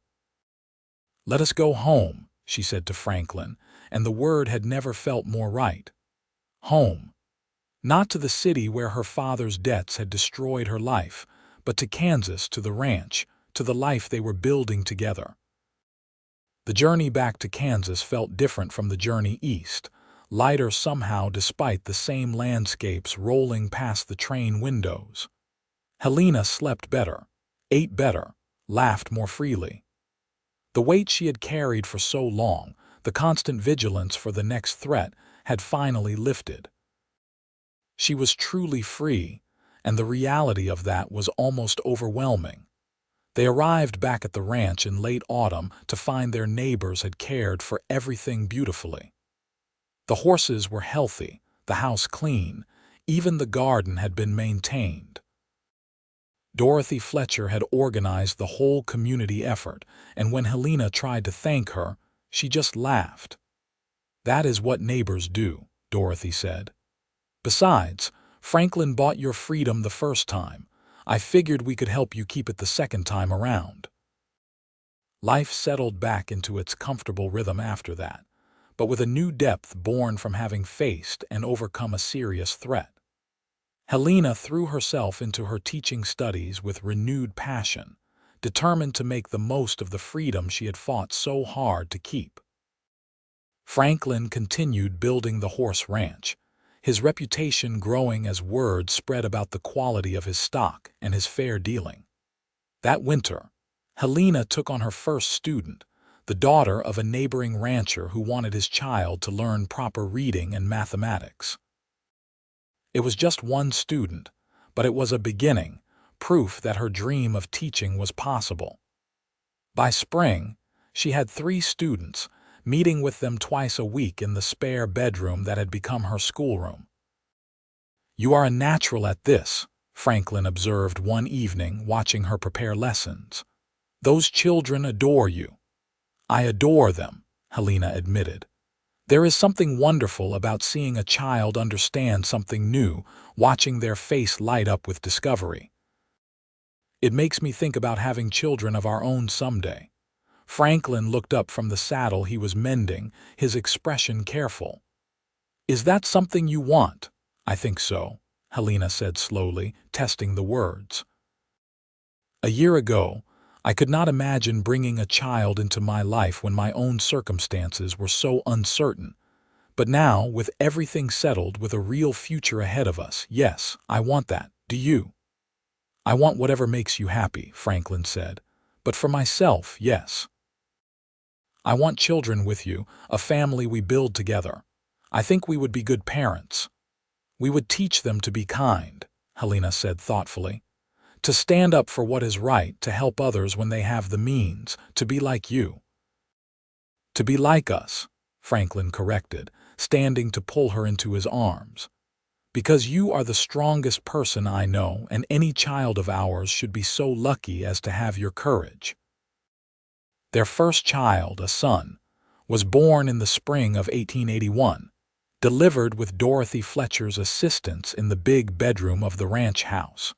"Let us go home," she said to Franklin, and the word had never felt more right. Home. Not to the city where her father's debts had destroyed her life, but to Kansas, to the ranch, to the life they were building together. The journey back to Kansas felt different from the journey east, lighter somehow despite the same landscapes rolling past the train windows. Helena slept better, ate better, laughed more freely. The weight she had carried for so long, the constant vigilance for the next threat, had finally lifted. She was truly free, and the reality of that was almost overwhelming. They arrived back at the ranch in late autumn to find their neighbors had cared for everything beautifully. The horses were healthy, the house clean, even the garden had been maintained. Dorothy Fletcher had organized the whole community effort, and when Helena tried to thank her, she just laughed. "That is what neighbors do," Dorothy said. "Besides, Franklin bought your freedom the first time. I figured we could help you keep it the second time around." Life settled back into its comfortable rhythm after that, but with a new depth born from having faced and overcome a serious threat. Helena threw herself into her teaching studies with renewed passion, determined to make the most of the freedom she had fought so hard to keep. Franklin continued building the horse ranch, his reputation growing as word spread about the quality of his stock and his fair dealing. That winter, Helena took on her first student, the daughter of a neighboring rancher who wanted his child to learn proper reading and mathematics. It was just one student, but it was a beginning, proof that her dream of teaching was possible. By spring, she had 3 students, meeting with them twice a week in the spare bedroom that had become her schoolroom. "You are a natural at this," Franklin observed one evening watching her prepare lessons. "Those children adore you." "I adore them," Helena admitted. There is something wonderful about seeing a child understand something new, watching their face light up with discovery. It makes me think about having children of our own someday. Franklin looked up from the saddle he was mending, his expression careful. Is that something you want? I think so, Helena said slowly, testing the words. A year ago, I could not imagine bringing a child into my life when my own circumstances were so uncertain. But now, with everything settled, with a real future ahead of us, yes, I want that. Do you? I want whatever makes you happy, Franklin said. But for myself, yes. I want children with you, a family we build together. I think we would be good parents. We would teach them to be kind, Helena said thoughtfully. To stand up for what is right, to help others when they have the means, to be like you. To be like us, Franklin corrected, standing to pull her into his arms. Because you are the strongest person I know, and any child of ours should be so lucky as to have your courage. Their first child, a son, was born in the spring of 1881, delivered with Dorothy Fletcher's assistance in the big bedroom of the ranch house.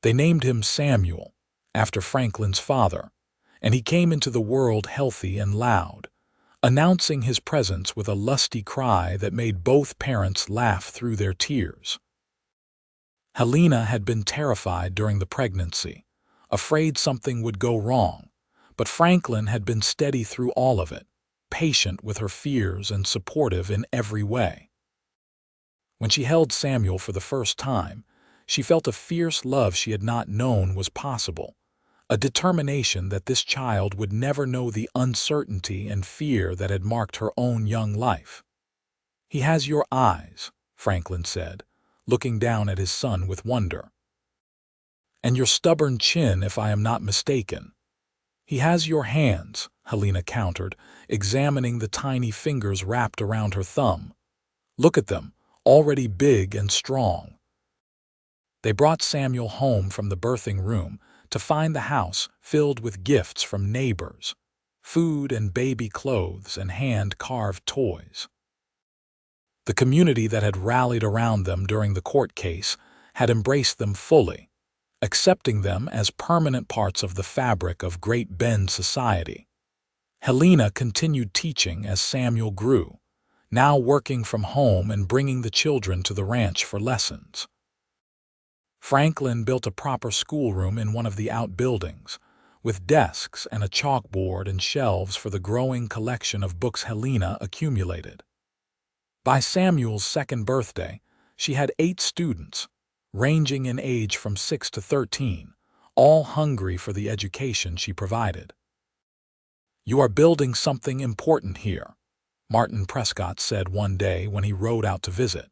They named him Samuel, after Franklin's father, and he came into the world healthy and loud, announcing his presence with a lusty cry that made both parents laugh through their tears. Helena had been terrified during the pregnancy, afraid something would go wrong, but Franklin had been steady through all of it, patient with her fears and supportive in every way. When she held Samuel for the first time, she felt a fierce love she had not known was possible, a determination that this child would never know the uncertainty and fear that had marked her own young life. He has your eyes, Franklin said, looking down at his son with wonder. And your stubborn chin, if I am not mistaken. He has your hands, Helena countered, examining the tiny fingers wrapped around her thumb. Look at them, already big and strong. They brought Samuel home from the birthing room to find the house filled with gifts from neighbors, food and baby clothes and hand-carved toys. The community that had rallied around them during the court case had embraced them fully, accepting them as permanent parts of the fabric of Great Bend society. Helena continued teaching as Samuel grew, now working from home and bringing the children to the ranch for lessons. Franklin built a proper schoolroom in one of the outbuildings, with desks and a chalkboard and shelves for the growing collection of books Helena accumulated. By Samuel's second birthday, she had 8 students, ranging in age from 6 to 13, all hungry for the education she provided. You are building something important here, Martin Prescott said one day when he rode out to visit.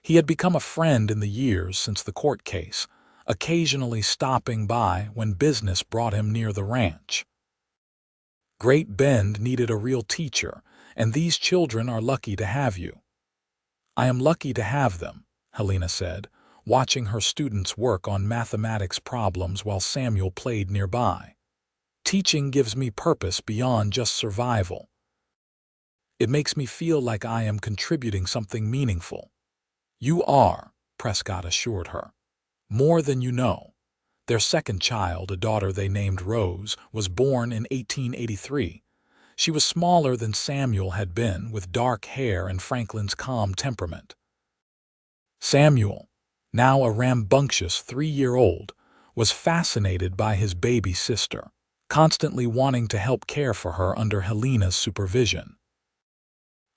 He had become a friend in the years since the court case, occasionally stopping by when business brought him near the ranch. Great Bend needed a real teacher, and these children are lucky to have you. I am lucky to have them, Helena said, watching her students work on mathematics problems while Samuel played nearby. Teaching gives me purpose beyond just survival. It makes me feel like I am contributing something meaningful. You are, Prescott assured her. More than you know. Their second child, a daughter they named Rose, was born in 1883. She was smaller than Samuel had been, with dark hair and Franklin's calm temperament. Samuel, now a rambunctious 3-year-old, was fascinated by his baby sister, constantly wanting to help care for her under Helena's supervision.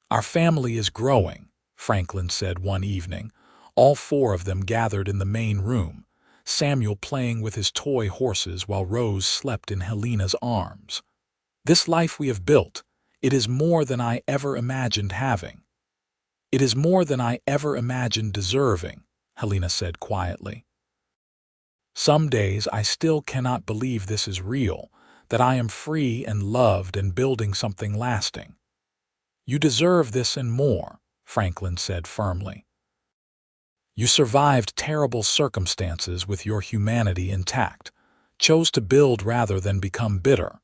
Our family is growing, Franklin said one evening, all 4 of them gathered in the main room, Samuel playing with his toy horses while Rose slept in Helena's arms. This life we have built, it is more than I ever imagined having. It is more than I ever imagined deserving, Helena said quietly. Some days I still cannot believe this is real, that I am free and loved and building something lasting. You deserve this and more, Franklin said firmly. You survived terrible circumstances with your humanity intact, chose to build rather than become bitter,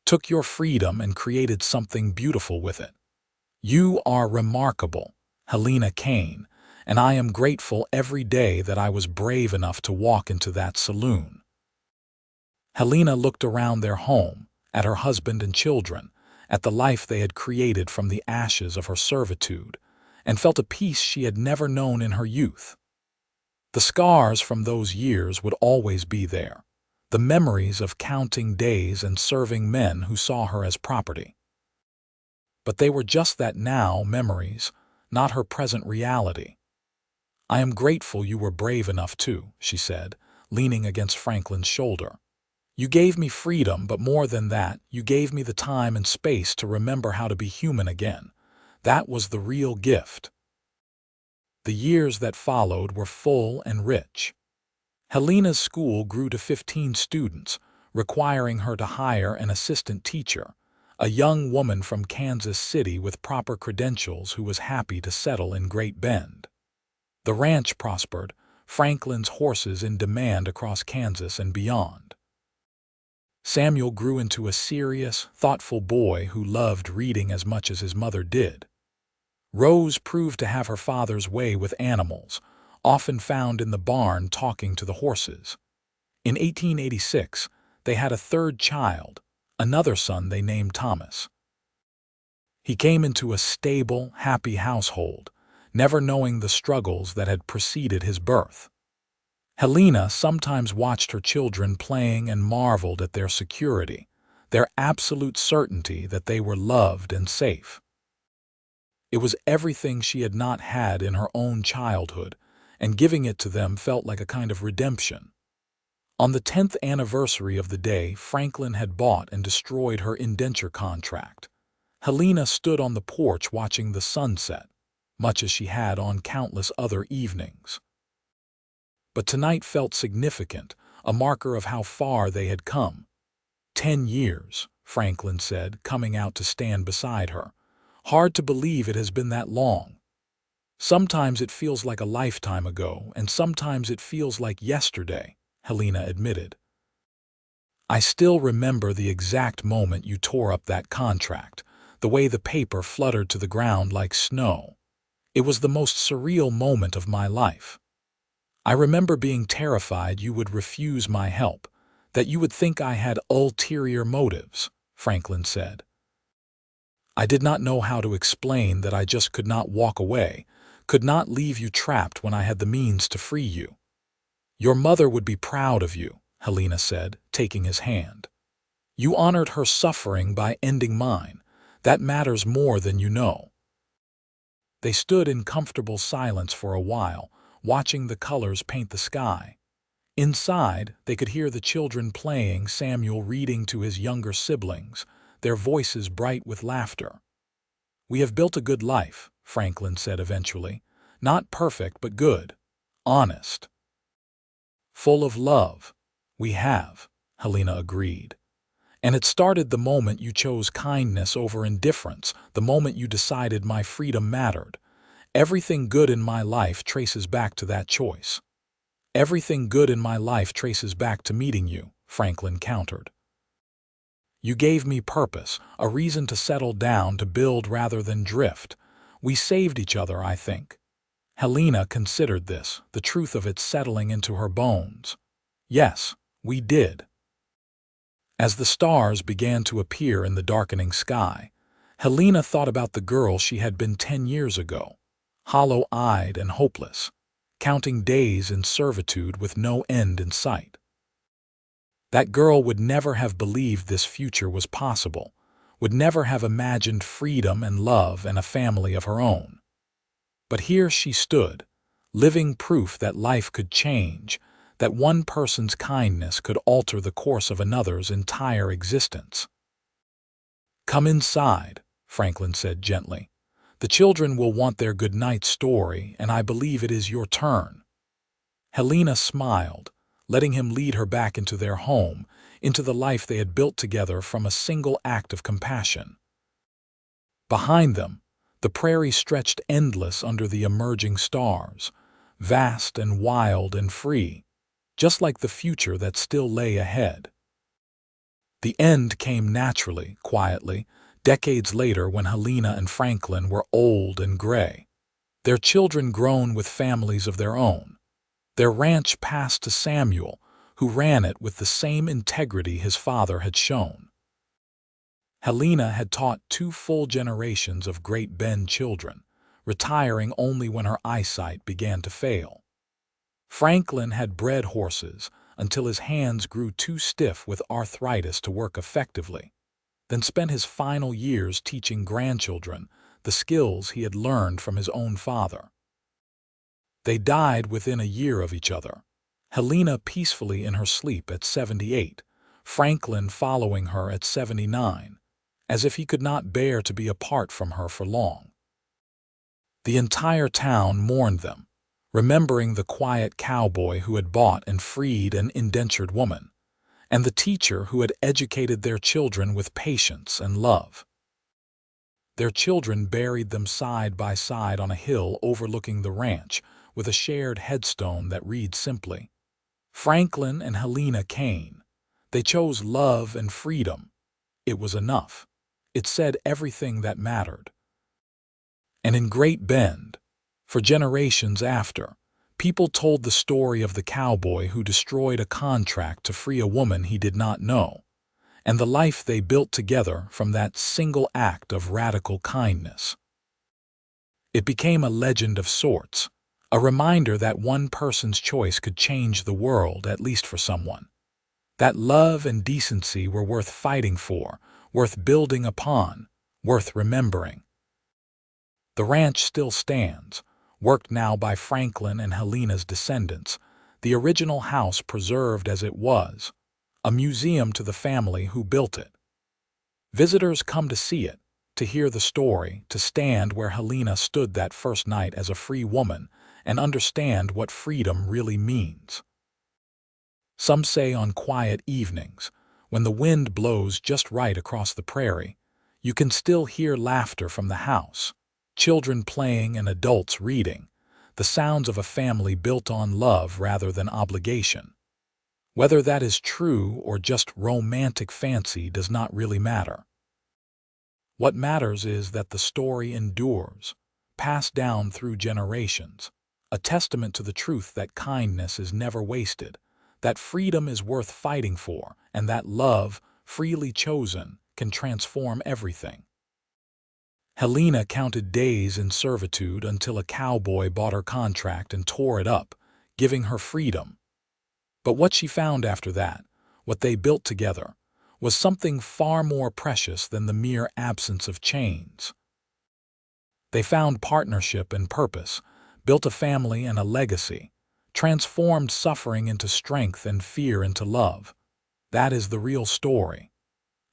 took your freedom and created something beautiful with it. You are remarkable, Helena Kane, and I am grateful every day that I was brave enough to walk into that saloon. Helena looked around their home, at her husband and children, at the life they had created from the ashes of her servitude, and felt a peace she had never known in her youth. The scars from those years would always be there, the memories of counting days and serving men who saw her as property. But they were just that now memories, not her present reality. I am grateful you were brave enough too, she said, leaning against Franklin's shoulder. You gave me freedom, but more than that, you gave me the time and space to remember how to be human again. That was the real gift. The years that followed were full and rich. Helena's school grew to 15 students, requiring her to hire an assistant teacher, a young woman from Kansas City with proper credentials who was happy to settle in Great Bend. The ranch prospered, Franklin's horses in demand across Kansas and beyond. Samuel grew into a serious, thoughtful boy who loved reading as much as his mother did. Rose proved to have her father's way with animals, often found in the barn talking to the horses. In 1886, they had a third child, another son they named Thomas. He came into a stable, happy household, never knowing the struggles that had preceded his birth. Helena sometimes watched her children playing and marveled at their security, their absolute certainty that they were loved and safe. It was everything she had not had in her own childhood, and giving it to them felt like a kind of redemption. On the 10th anniversary of the day Franklin had bought and destroyed her indenture contract, Helena stood on the porch watching the sunset, much as she had on countless other evenings. But tonight felt significant, a marker of how far they had come. 10 years, Franklin said, coming out to stand beside her. Hard to believe it has been that long. Sometimes it feels like a lifetime ago, and sometimes it feels like yesterday, Helena admitted. I still remember the exact moment you tore up that contract, the way the paper fluttered to the ground like snow. It was the most surreal moment of my life. I remember being terrified you would refuse my help, that you would think I had ulterior motives, Franklin said. I did not know how to explain that I just could not walk away, could not leave you trapped when I had the means to free you. Your mother would be proud of you, Helena said, taking his hand. You honored her suffering by ending mine. That matters more than you know. They stood in comfortable silence for a while, watching the colors paint the sky. Inside, they could hear the children playing, Samuel reading to his younger siblings, their voices bright with laughter. We have built a good life, Franklin said eventually. Not perfect, but good. Honest. Full of love. We have, Helena agreed. And it started the moment you chose kindness over indifference, the moment you decided my freedom mattered. Everything good in my life traces back to that choice. Everything good in my life traces back to meeting you, Franklin countered. You gave me purpose, a reason to settle down, to build rather than drift. We saved each other, I think. Helena considered this, the truth of it settling into her bones. Yes, we did. As the stars began to appear in the darkening sky, Helena thought about the girl she had been 10 years ago, hollow-eyed and hopeless, counting days in servitude with no end in sight. That girl would never have believed this future was possible, would never have imagined freedom and love and a family of her own. But here she stood, living proof that life could change, that one person's kindness could alter the course of another's entire existence. Come inside, Franklin said gently. The children will want their good-night story, and I believe it is your turn. Helena smiled, letting him lead her back into their home, into the life they had built together from a single act of compassion. Behind them, the prairie stretched endless under the emerging stars, vast and wild and free, just like the future that still lay ahead. The end came naturally, quietly, Decades later, when Helena and Franklin were old and gray, their children grown with families of their own, their ranch passed to Samuel, who ran it with the same integrity his father had shown. Helena had taught 2 full generations of Great Bend children, retiring only when her eyesight began to fail. Franklin had bred horses until his hands grew too stiff with arthritis to work effectively, then spent his final years teaching grandchildren the skills he had learned from his own father. They died within a year of each other, Helena peacefully in her sleep at 78, Franklin following her at 79, as if he could not bear to be apart from her for long. The entire town mourned them, remembering the quiet cowboy who had bought and freed an indentured woman, and the teacher who had educated their children with patience and love. Their children buried them side by side on a hill overlooking the ranch, with a shared headstone that reads simply, "Franklin and Helena Kane. They chose love and freedom. It was enough." It said everything that mattered. And in Great Bend, for generations after, people told the story of the cowboy who destroyed a contract to free a woman he did not know, and the life they built together from that single act of radical kindness. It became a legend of sorts, a reminder that one person's choice could change the world, at least for someone. That love and decency were worth fighting for, worth building upon, worth remembering. The ranch still stands, worked now by Franklin and Helena's descendants, the original house preserved as it was, a museum to the family who built it. Visitors come to see it, to hear the story, to stand where Helena stood that first night as a free woman and understand what freedom really means. Some say on quiet evenings, when the wind blows just right across the prairie, you can still hear laughter from the house, children playing and adults reading, the sounds of a family built on love rather than obligation. Whether that is true or just romantic fancy does not really matter. What matters is that the story endures, passed down through generations, a testament to the truth that kindness is never wasted, that freedom is worth fighting for, and that love, freely chosen, can transform everything. Helena counted days in servitude until a cowboy bought her contract and tore it up, giving her freedom. But what she found after that, what they built together, was something far more precious than the mere absence of chains. They found partnership and purpose, built a family and a legacy, transformed suffering into strength and fear into love. That is the real story.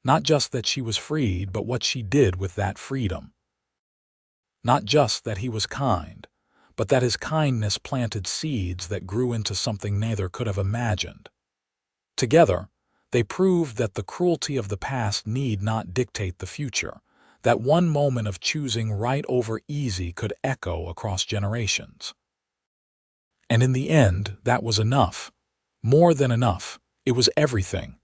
Not just that she was freed, but what she did with that freedom. Not just that he was kind, but that his kindness planted seeds that grew into something neither could have imagined. Together, they proved that the cruelty of the past need not dictate the future, that one moment of choosing right over easy could echo across generations. And in the end, that was enough. More than enough. It was everything.